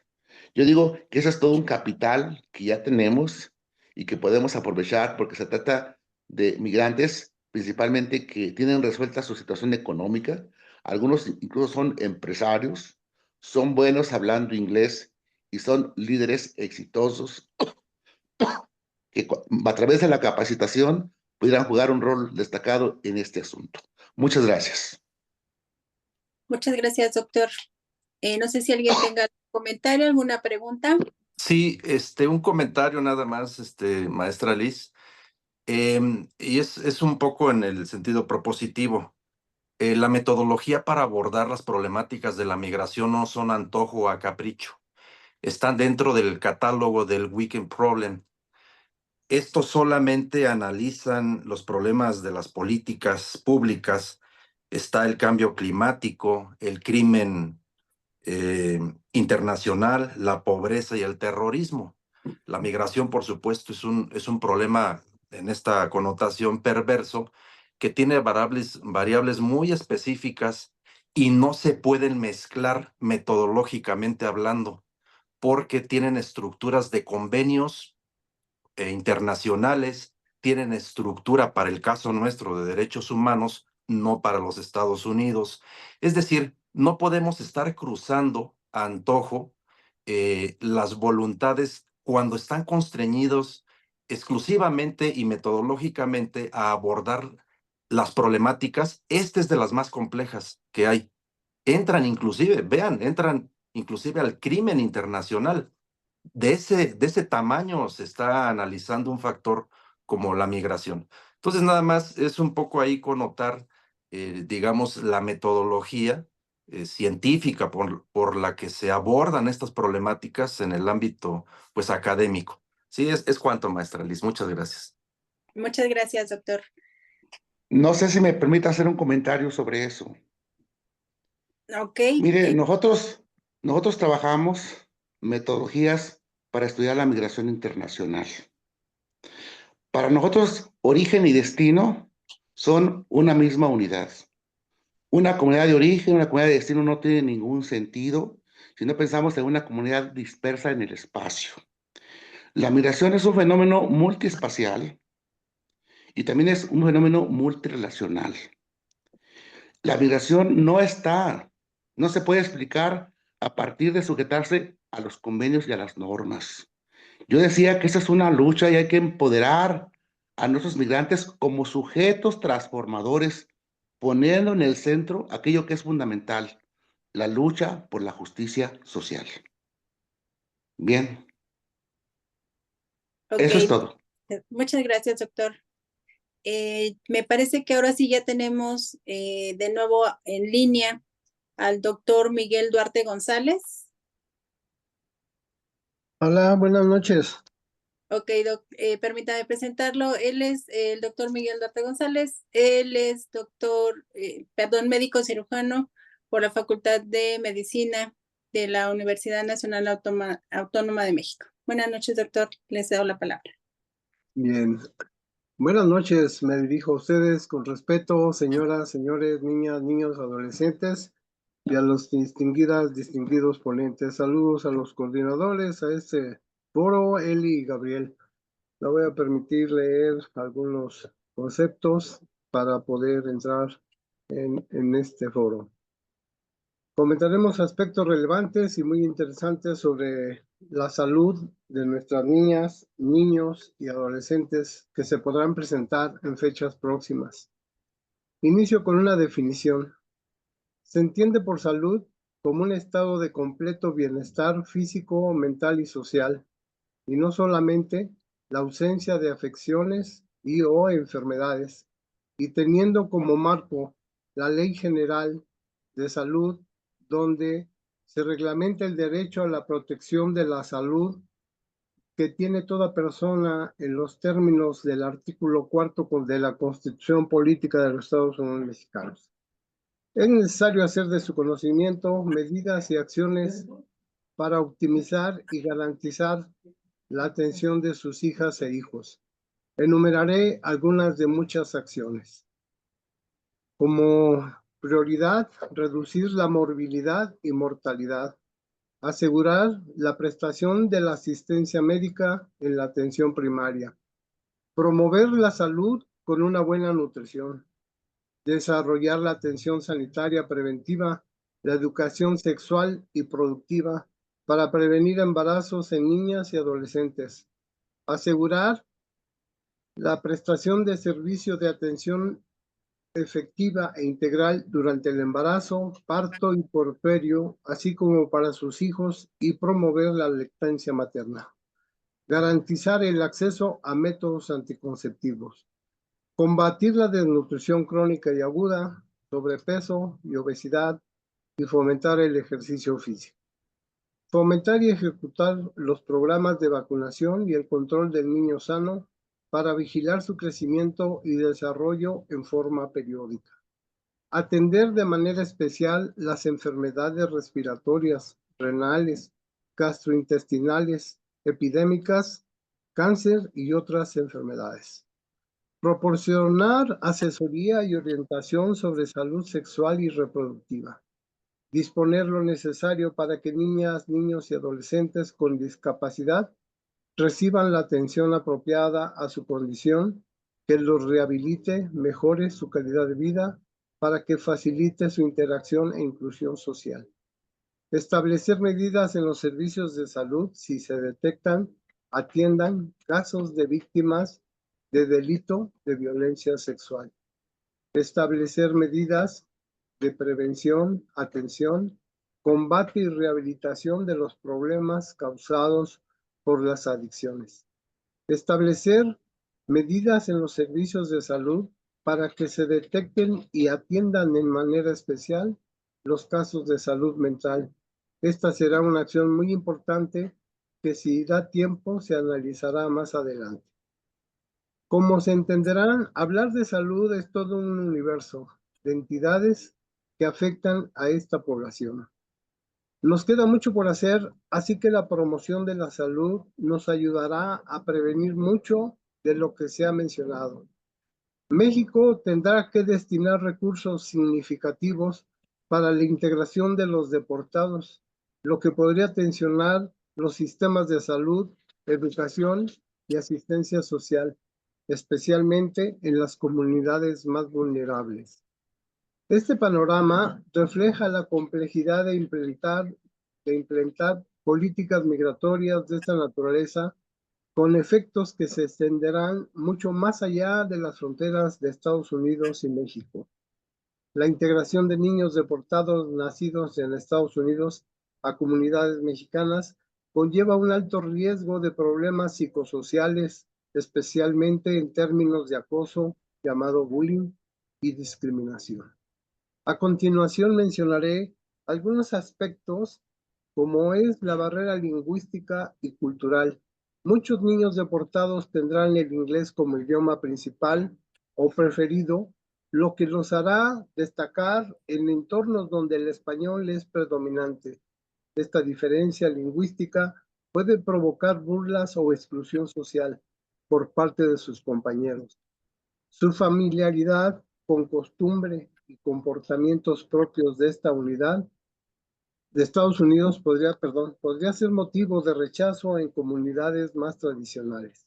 Yo digo que eso es todo un capital que ya tenemos y que podemos aprovechar porque se trata de migrantes principalmente que tienen resuelta su situación económica. Algunos incluso son empresarios, son buenos hablando inglés y son líderes exitosos que a través de la capacitación pudieran jugar un rol destacado en este asunto. Muchas gracias.
Muchas gracias, doctor. No sé si alguien tenga algún comentario, alguna pregunta.
Sí, un comentario nada más, maestra Liz, y es un poco en el sentido propositivo. La metodología para abordar las problemáticas de la migración no son antojo a capricho. Están dentro del catálogo del Weekend Problem. Estos solamente analizan los problemas de las políticas públicas. Está el cambio climático, el crimen internacional, la pobreza y el terrorismo. La migración, por supuesto, es un problema en esta connotación perverso que tiene variables muy específicas y no se pueden mezclar metodológicamente hablando, porque tienen estructuras de convenios internacionales, tienen estructura para el caso nuestro de derechos humanos, no para los Estados Unidos. Es decir, no podemos estar cruzando a antojo las voluntades cuando están constreñidos exclusivamente y metodológicamente a abordar las problemáticas. Esta es de las más complejas que hay. Entran inclusive, vean, entran inclusive al crimen internacional. De ese tamaño se está analizando un factor como la migración. Entonces, nada más es un poco ahí connotar, digamos, la metodología científica por la que se abordan estas problemáticas en el ámbito, pues, académico. Sí, es cuanto, maestra Liz. Muchas gracias.
Muchas gracias, doctor.
No sé si me permite hacer un comentario sobre eso.
Ok.
Mire, nosotros trabajamos metodologías para estudiar la migración internacional. Para nosotros, origen y destino son una misma unidad. Una comunidad de origen, una comunidad de destino no tiene ningún sentido si no pensamos en una comunidad dispersa en el espacio. La migración es un fenómeno multiespacial y también es un fenómeno multirelacional. La migración no se puede explicar a partir de sujetarse a los convenios y a las normas. Yo decía que esa es una lucha y hay que empoderar a nuestros migrantes como sujetos transformadores, poniendo en el centro aquello que es fundamental, la lucha por la justicia social. Bien,
Ok.
eso es todo.
Muchas gracias, doctor. Me parece que ahora sí ya tenemos de nuevo en línea al doctor Miguel Duarte González.
Hola, buenas noches.
Ok, permítame presentarlo. Él es el doctor Miguel Duarte González. Él es médico cirujano por la Facultad de Medicina de la Universidad Nacional Autónoma de México. Buenas noches, doctor. Les doy la palabra.
Bien. Buenas noches, me dirijo a ustedes con respeto, señoras, señores, niñas, niños, adolescentes y a los distinguidos ponentes. Saludos a los coordinadores, a este foro, Eli y Gabriel. Me voy a permitir leer algunos conceptos para poder entrar en este foro. Comentaremos aspectos relevantes y muy interesantes sobre la salud de nuestras niñas, niños y adolescentes que se podrán presentar en fechas próximas. Inicio con una definición. Se entiende por salud como un estado de completo bienestar físico, mental y social, y no solamente la ausencia de afecciones y o enfermedades, y teniendo como marco la Ley General de Salud, donde se reglamenta el derecho a la protección de la salud que tiene toda persona en los términos del artículo 4 de la Constitución Política de los Estados Unidos Mexicanos. Es necesario hacer de su conocimiento medidas y acciones para optimizar y garantizar la atención de sus hijas e hijos. Enumeraré algunas de muchas acciones. Como prioridad, reducir la morbilidad y mortalidad. Asegurar la prestación de la asistencia médica en la atención primaria. Promover la salud con una buena nutrición. Desarrollar la atención sanitaria preventiva, la educación sexual y productiva para prevenir embarazos en niñas y adolescentes. Asegurar la prestación de servicios de atención efectiva e integral durante el embarazo, parto y puerperio, así como para sus hijos, y promover la lactancia materna. Garantizar el acceso a métodos anticonceptivos. Combatir la desnutrición crónica y aguda, sobrepeso y obesidad, y fomentar el ejercicio físico. Fomentar y ejecutar los programas de vacunación y el control del niño sano para vigilar su crecimiento y desarrollo en forma periódica. Atender de manera especial las enfermedades respiratorias, renales, gastrointestinales, epidémicas, cáncer y otras enfermedades. Proporcionar asesoría y orientación sobre salud sexual y reproductiva. Disponer lo necesario para que niñas, niños y adolescentes con discapacidad reciban la atención apropiada a su condición, que los rehabilite, mejore su calidad de vida, para que facilite su interacción e inclusión social. Establecer medidas en los servicios de salud si se detectan, atiendan casos de víctimas de delito de violencia sexual. Establecer medidas de prevención, atención, combate y rehabilitación de los problemas causados por las adicciones. Establecer medidas en los servicios de salud para que se detecten y atiendan en manera especial los casos de salud mental. Esta será una acción muy importante que, si da tiempo, se analizará más adelante. Como se entenderán, hablar de salud es todo un universo de entidades que afectan a esta población. Nos queda mucho por hacer, así que la promoción de la salud nos ayudará a prevenir mucho de lo que se ha mencionado. México tendrá que destinar recursos significativos para la integración de los deportados, lo que podría tensionar los sistemas de salud, educación y asistencia social, especialmente en las comunidades más vulnerables. Este panorama refleja la complejidad de implementar políticas migratorias de esta naturaleza con efectos que se extenderán mucho más allá de las fronteras de Estados Unidos y México. La integración de niños deportados nacidos en Estados Unidos a comunidades mexicanas conlleva un alto riesgo de problemas psicosociales, especialmente en términos de acoso, llamado bullying, y discriminación. A continuación mencionaré algunos aspectos como es la barrera lingüística y cultural. Muchos niños deportados tendrán el inglés como idioma principal o preferido, lo que los hará destacar en entornos donde el español es predominante. Esta diferencia lingüística puede provocar burlas o exclusión social por parte de sus compañeros. Su familiaridad con costumbre y comportamientos propios de esta unidad de Estados Unidos podría ser motivo de rechazo en comunidades más tradicionales.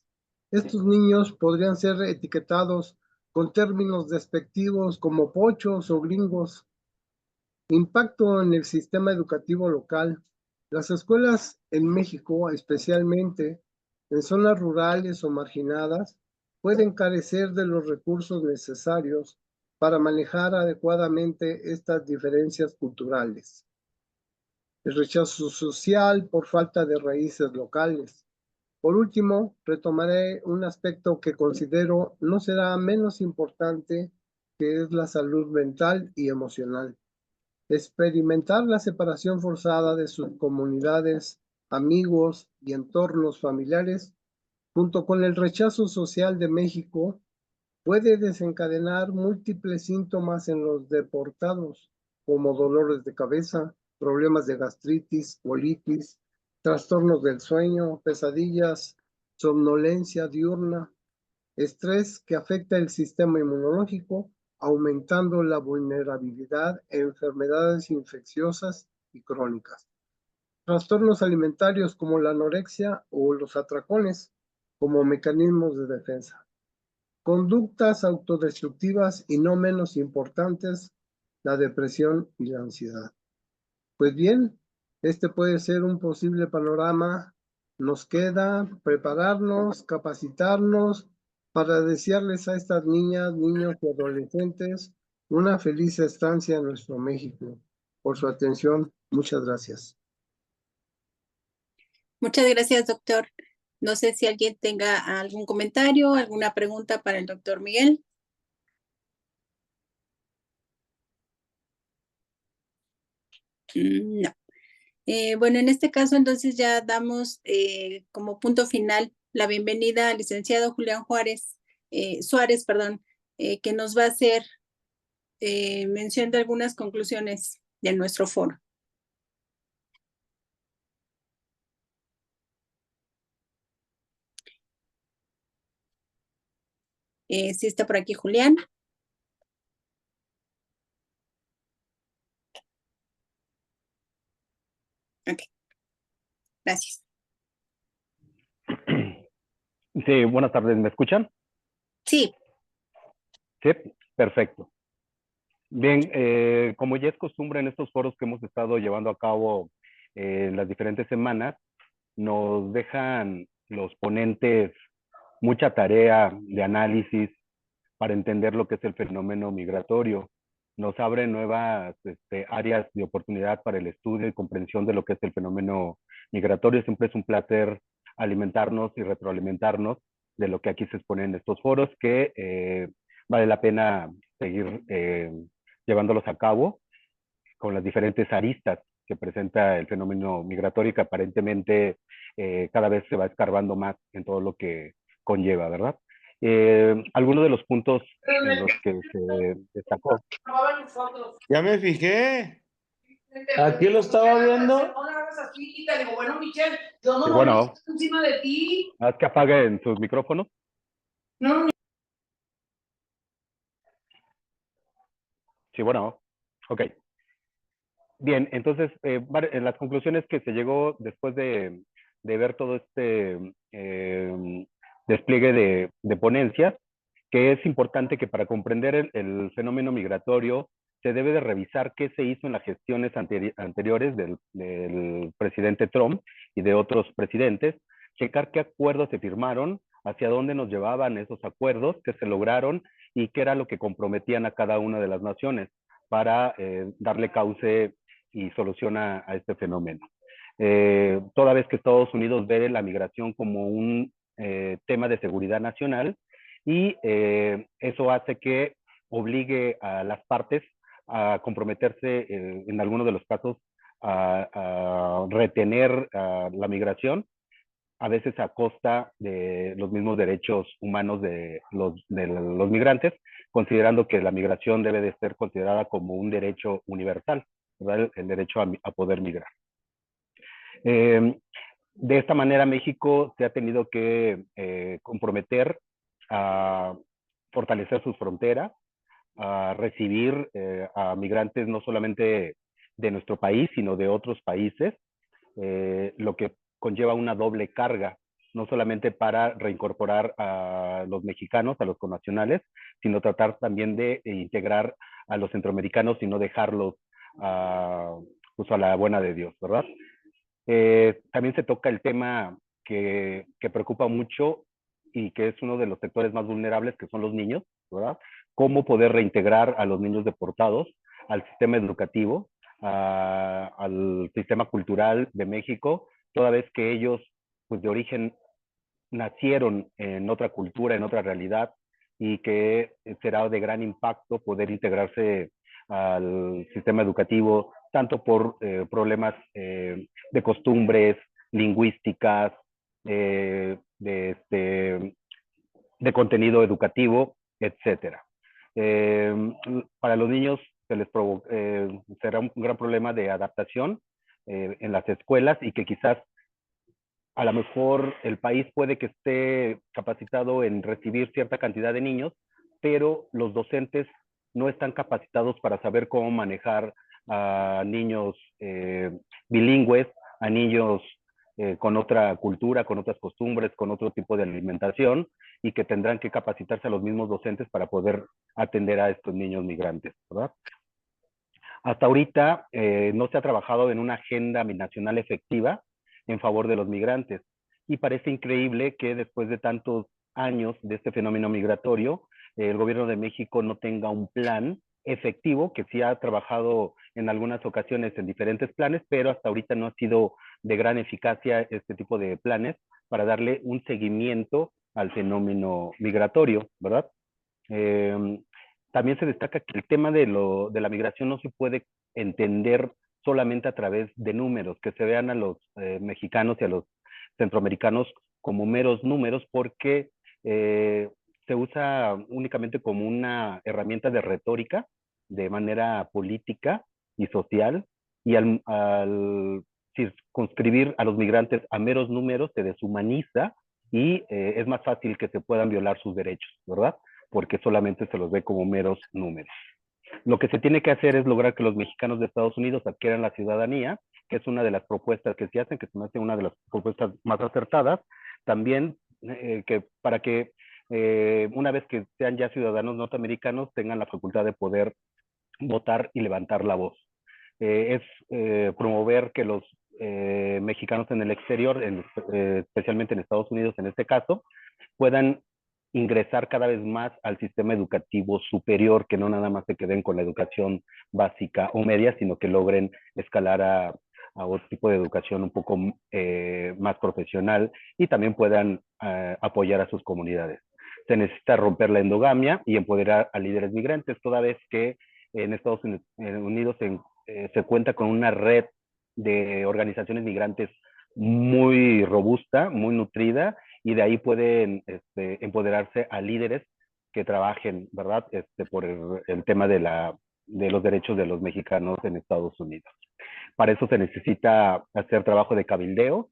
Estos niños podrían ser etiquetados con términos despectivos como pochos o gringos. Impacto en el sistema educativo local. Las escuelas en México, especialmente en zonas rurales o marginadas, pueden carecer de los recursos necesarios para manejar adecuadamente estas diferencias culturales. El rechazo social por falta de raíces locales. Por último, retomaré un aspecto que considero no será menos importante, que es la salud mental y emocional. Experimentar la separación forzada de sus comunidades, amigos y entornos familiares, junto con el rechazo social de México, puede desencadenar múltiples síntomas en los deportados, como dolores de cabeza, problemas de gastritis, colitis, trastornos del sueño, pesadillas, somnolencia diurna, estrés que afecta el sistema inmunológico, aumentando la vulnerabilidad a enfermedades infecciosas y crónicas. Trastornos alimentarios como la anorexia o los atracones como mecanismos de defensa. Conductas autodestructivas y no menos importantes, la depresión y la ansiedad. Pues bien, este puede ser un posible panorama. Nos queda prepararnos, capacitarnos para desearles a estas niñas, niños y adolescentes una feliz estancia en nuestro México. Por su atención, muchas gracias.
Muchas gracias, doctor. No sé si alguien tenga algún comentario, alguna pregunta para el doctor Miguel. No. Bueno, en este caso entonces ya damos como punto final la bienvenida al licenciado Julián Suárez, que nos va a hacer mención de algunas conclusiones de nuestro foro. ¿Sí está por aquí Julián? Ok. Gracias.
Sí, buenas tardes, ¿me escuchan?
Sí.
Sí, perfecto. Bien, como ya es costumbre en estos foros que hemos estado llevando a cabo en las diferentes semanas, nos dejan los ponentes mucha tarea de análisis para entender lo que es el fenómeno migratorio. Nos abre nuevas áreas de oportunidad para el estudio y comprensión de lo que es el fenómeno migratorio. Siempre es un placer alimentarnos y retroalimentarnos de lo que aquí se expone en estos foros, que vale la pena seguir llevándolos a cabo con las diferentes aristas que presenta el fenómeno migratorio y que aparentemente cada vez se va escarbando más en todo lo que conlleva, ¿verdad? Algunos de los puntos en los que se destacó.
Ya me fijé. Aquí lo estaba viendo.
Sí, bueno, haz que apaguen sus micrófonos. Sí, bueno, ok. Bien, entonces, en las conclusiones que se llegó después de ver todo este despliegue de ponencias, que es importante que para comprender el fenómeno migratorio se debe de revisar qué se hizo en las gestiones anteriores del presidente Trump y de otros presidentes, checar qué acuerdos se firmaron, hacia dónde nos llevaban esos acuerdos, qué se lograron y qué era lo que comprometían a cada una de las naciones para darle cauce y solución a este fenómeno. Toda vez que Estados Unidos ve la migración como un tema de seguridad nacional, y eso hace que obligue a las partes a comprometerse en algunos de los casos a retener la migración, a veces a costa de los mismos derechos humanos de los migrantes, considerando que la migración debe de ser considerada como un derecho universal, ¿verdad? El derecho a poder migrar. De esta manera, México se ha tenido que comprometer a fortalecer sus fronteras, a recibir a migrantes no solamente de nuestro país, sino de otros países, lo que conlleva una doble carga no solamente para reincorporar a los mexicanos, a los connacionales, sino tratar también de integrar a los centroamericanos y no dejarlos pues a la buena de Dios, ¿verdad? También se toca el tema que preocupa mucho y que es uno de los sectores más vulnerables, que son los niños, ¿verdad? Cómo poder reintegrar a los niños deportados al sistema educativo, al sistema cultural de México, toda vez que ellos, pues de origen, nacieron en otra cultura, en otra realidad, y que será de gran impacto poder integrarse al sistema educativo, tanto por problemas de costumbres, lingüísticas, de contenido educativo, etcétera. Para los niños será un gran problema de adaptación en las escuelas, y que quizás a lo mejor el país puede que esté capacitado en recibir cierta cantidad de niños, pero los docentes no están capacitados para saber cómo manejar a niños bilingües, a niños con otra cultura, con otras costumbres, con otro tipo de alimentación, y que tendrán que capacitarse a los mismos docentes para poder atender a estos niños migrantes, ¿verdad? Hasta ahorita no se ha trabajado en una agenda binacional efectiva en favor de los migrantes, y parece increíble que después de tantos años de este fenómeno migratorio, el gobierno de México no tenga un plan efectivo, que sí ha trabajado en algunas ocasiones en diferentes planes, pero hasta ahorita no ha sido de gran eficacia este tipo de planes para darle un seguimiento al fenómeno migratorio, ¿verdad? También se destaca que el tema de la migración no se puede entender solamente a través de números, que se vean a los mexicanos y a los centroamericanos como meros números, porque se usa únicamente como una herramienta de retórica, de manera política y social, y al circunscribir a los migrantes a meros números se deshumaniza, y es más fácil que se puedan violar sus derechos, ¿verdad? Porque solamente se los ve como meros números. Lo que se tiene que hacer es lograr que los mexicanos de Estados Unidos adquieran la ciudadanía, que es una de las propuestas que se hacen, que se me hace una de las propuestas más acertadas. También para que una vez que sean ya ciudadanos norteamericanos, tengan la facultad de poder votar y levantar la voz. Es promover que los mexicanos en el exterior, especialmente en Estados Unidos en este caso, puedan ingresar cada vez más al sistema educativo superior, que no nada más se queden con la educación básica o media, sino que logren escalar a otro tipo de educación un poco más profesional, y también puedan apoyar a sus comunidades. Se necesita romper la endogamia y empoderar a líderes migrantes, toda vez que en Estados Unidos se cuenta con una red de organizaciones migrantes muy robusta, muy nutrida, y de ahí pueden empoderarse a líderes que trabajen, ¿verdad? Por el tema de los derechos de los mexicanos en Estados Unidos. Para eso se necesita hacer trabajo de cabildeo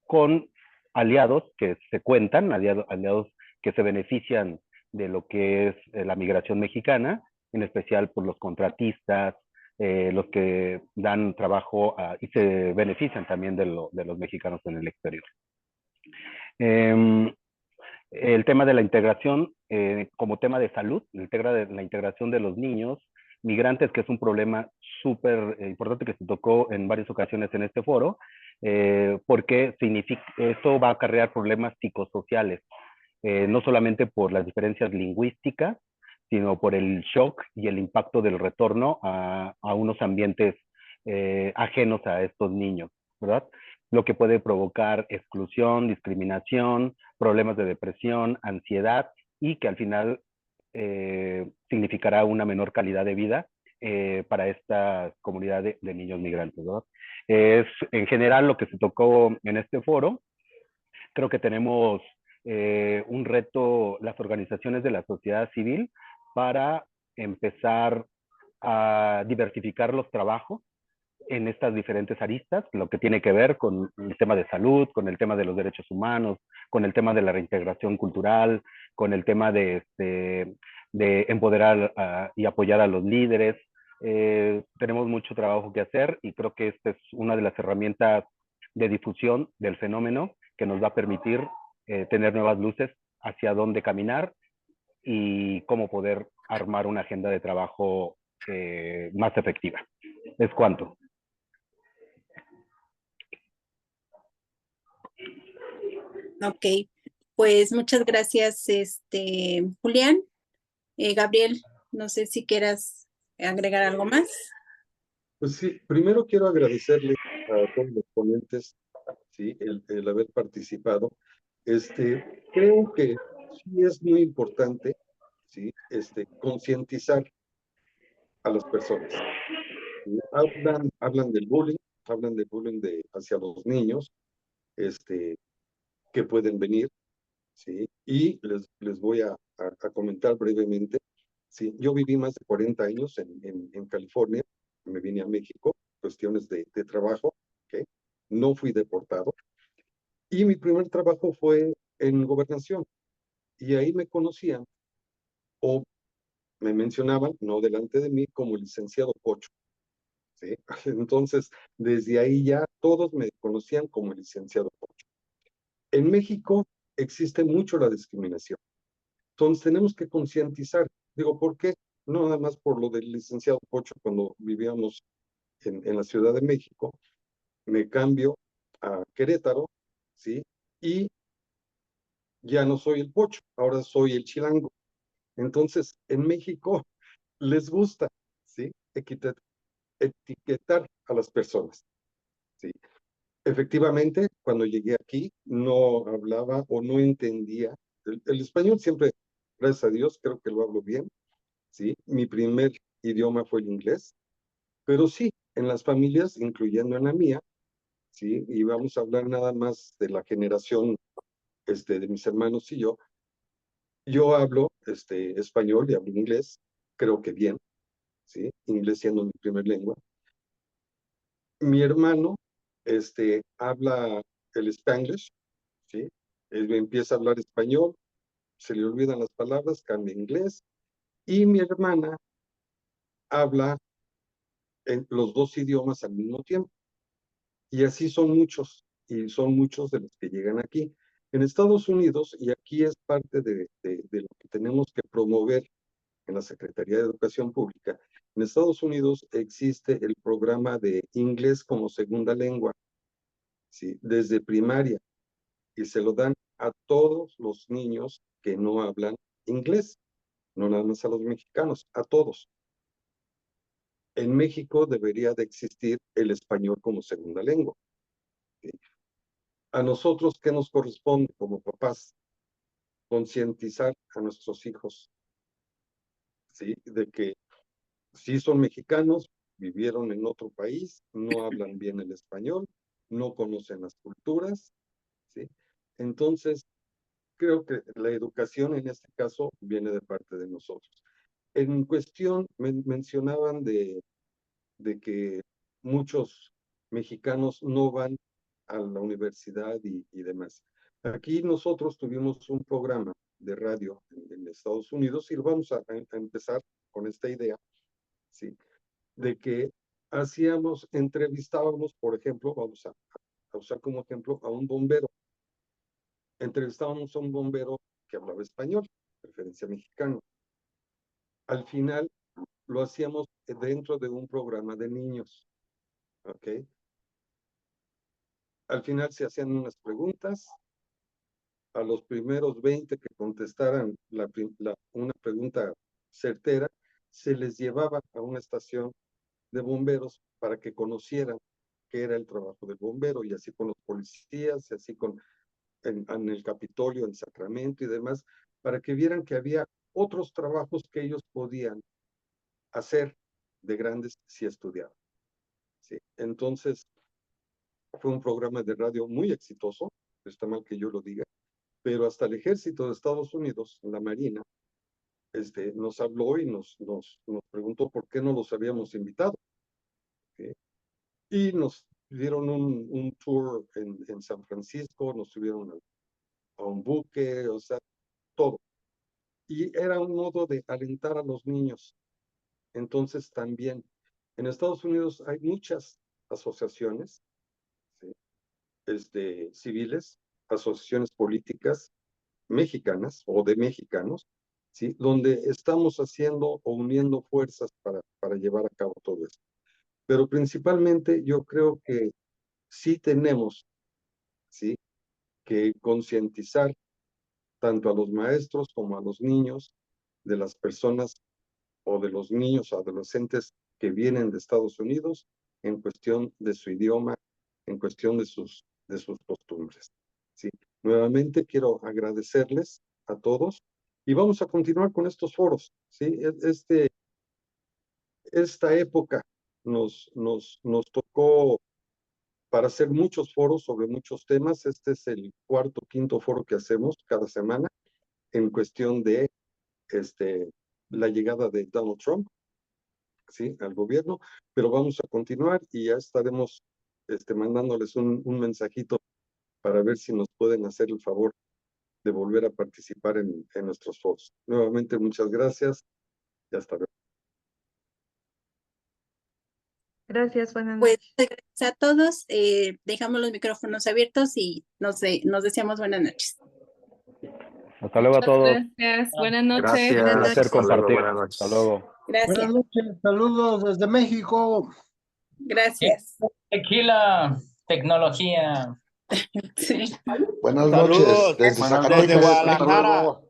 con aliados que se cuentan, aliados que se benefician de lo que es la migración mexicana, en especial por los contratistas, los que dan trabajo y se benefician también de los mexicanos en el exterior. El tema de la integración como tema de salud, la integración de los niños migrantes, que es un problema súper importante que se tocó en varias ocasiones en este foro, porque eso va a acarrear problemas psicosociales, no solamente por las diferencias lingüísticas, sino por el shock y el impacto del retorno a unos ambientes ajenos a estos niños, ¿verdad? Lo que puede provocar exclusión, discriminación, problemas de depresión, ansiedad, y que al final significará una menor calidad de vida para esta comunidad de niños migrantes, ¿verdad? Es en general lo que se tocó en este foro. Creo que tenemos un reto, las organizaciones de la sociedad civil, para empezar a diversificar los trabajos en estas diferentes aristas, lo que tiene que ver con el tema de salud, con el tema de los derechos humanos, con el tema de la reintegración cultural, con el tema de empoderar y apoyar a los líderes. Tenemos mucho trabajo que hacer, y creo que esta es una de las herramientas de difusión del fenómeno que nos va a permitir tener nuevas luces hacia dónde caminar y cómo poder armar una agenda de trabajo más efectiva. Es cuanto.
Ok, pues muchas gracias, Julián. Gabriel, no sé si quieras agregar algo más.
Pues sí, primero quiero agradecerle a todos los ponentes, sí, el haber participado. Creo que sí es muy importante, sí, concientizar a las personas. ¿Sí? Hablan del bullying, hacia los niños, que pueden venir, sí, y les voy a comentar brevemente. Sí, yo viví más de 40 años en California, me vine a México, cuestiones de trabajo, ¿okay? No fui deportado, y mi primer trabajo fue en gobernación, y ahí me conocían, o me mencionaban, no delante de mí, como el licenciado Pocho, ¿sí? Entonces, desde ahí ya todos me conocían como el licenciado Pocho. En México existe mucho la discriminación, entonces tenemos que concientizar. Digo, ¿por qué? No nada más por lo del licenciado Pocho cuando vivíamos en la Ciudad de México, me cambio a Querétaro, ¿sí? Y ya no soy el Pocho, ahora soy el Chilango. Entonces, en México les gusta, ¿sí? Etiquetar a las personas, ¿sí? Efectivamente, cuando llegué aquí, no hablaba o no entendía. El español siempre, gracias a Dios, creo que lo hablo bien, ¿sí? Mi primer idioma fue el inglés, pero sí, en las familias, incluyendo en la mía, ¿sí? Y vamos a hablar nada más de la generación de mis hermanos y yo hablo español y hablo inglés, creo que bien, ¿sí? Inglés siendo mi primer lengua. Mi hermano habla el Spanglish, ¿sí? Él empieza a hablar español, se le olvidan las palabras, cambia a inglés, y mi hermana habla en los dos idiomas al mismo tiempo. Y así son muchos, y son muchos de los que llegan aquí. En Estados Unidos, y aquí es parte de lo que tenemos que promover en la Secretaría de Educación Pública, en Estados Unidos existe el programa de inglés como segunda lengua, ¿sí? Desde primaria, y se lo dan a todos los niños que no hablan inglés, no nada más a los mexicanos, a todos. En México debería de existir el español como segunda lengua, ¿sí? A nosotros, ¿qué nos corresponde como papás? Concientizar a nuestros hijos, ¿sí? De que sí son mexicanos, vivieron en otro país, no hablan bien el español, no conocen las culturas, ¿sí? Entonces, creo que la educación en este caso viene de parte de nosotros. En cuestión, mencionaban de que muchos mexicanos no van a la universidad y demás. Aquí nosotros tuvimos un programa de radio en Estados Unidos y lo vamos a empezar con esta idea, ¿sí? De que entrevistábamos, por ejemplo, vamos a usar como ejemplo a un bombero. Entrevistábamos a un bombero que hablaba español, preferencia mexicano. Al final lo hacíamos dentro de un programa de niños, ¿ok? Al final se hacían unas preguntas, a los primeros 20 que contestaran una pregunta certera, se les llevaba a una estación de bomberos para que conocieran qué era el trabajo del bombero, y así con los policías, y así en el Capitolio, en Sacramento y demás, para que vieran que había otros trabajos que ellos podían hacer de grandes si estudiaban, ¿sí? Entonces, fue un programa de radio muy exitoso, está mal que yo lo diga, pero hasta el ejército de Estados Unidos, la Marina, nos habló y nos preguntó por qué no los habíamos invitado, ¿sí? Y nos dieron un tour en San Francisco, nos subieron a un buque, o sea, todo. Y era un modo de alentar a los niños. Entonces también, en Estados Unidos hay muchas asociaciones, ¿sí? civiles, asociaciones políticas mexicanas o de mexicanos, ¿sí? Donde estamos haciendo o uniendo fuerzas para llevar a cabo todo esto. Pero principalmente yo creo que sí tenemos, ¿sí?, que concientizar tanto a los maestros como a los niños de las personas o de los niños o adolescentes que vienen de Estados Unidos en cuestión de su idioma, en cuestión de sus costumbres. ¿Sí? Nuevamente quiero agradecerles a todos y vamos a continuar con estos foros. ¿Sí? Esta época nos tocó para hacer muchos foros sobre muchos temas. Este es el cuarto, quinto foro que hacemos cada semana en cuestión de la llegada de Donald Trump, ¿sí?, al gobierno, pero vamos a continuar y ya estaremos mandándoles un mensajito para ver si nos pueden hacer el favor de volver a participar en nuestros foros. Nuevamente, muchas gracias y hasta luego.
Gracias, buenas
Pues
noches.
gracias a todos. Dejamos los micrófonos abiertos y nos deseamos buenas noches.
Hasta luego a
Muchas
todos.
gracias. Buenas noches.
Gracias.
Buenas
Un placer
noches.
compartir.
Buenas noches.
Hasta luego.
Gracias.
Buenas noches, saludos desde México.
Gracias.
Tequila, tecnología.
Sí.
Buenas
Saludos.
noches desde
Buenas
Zacatecas.
noches.
Hasta
Guadalajara.
luego.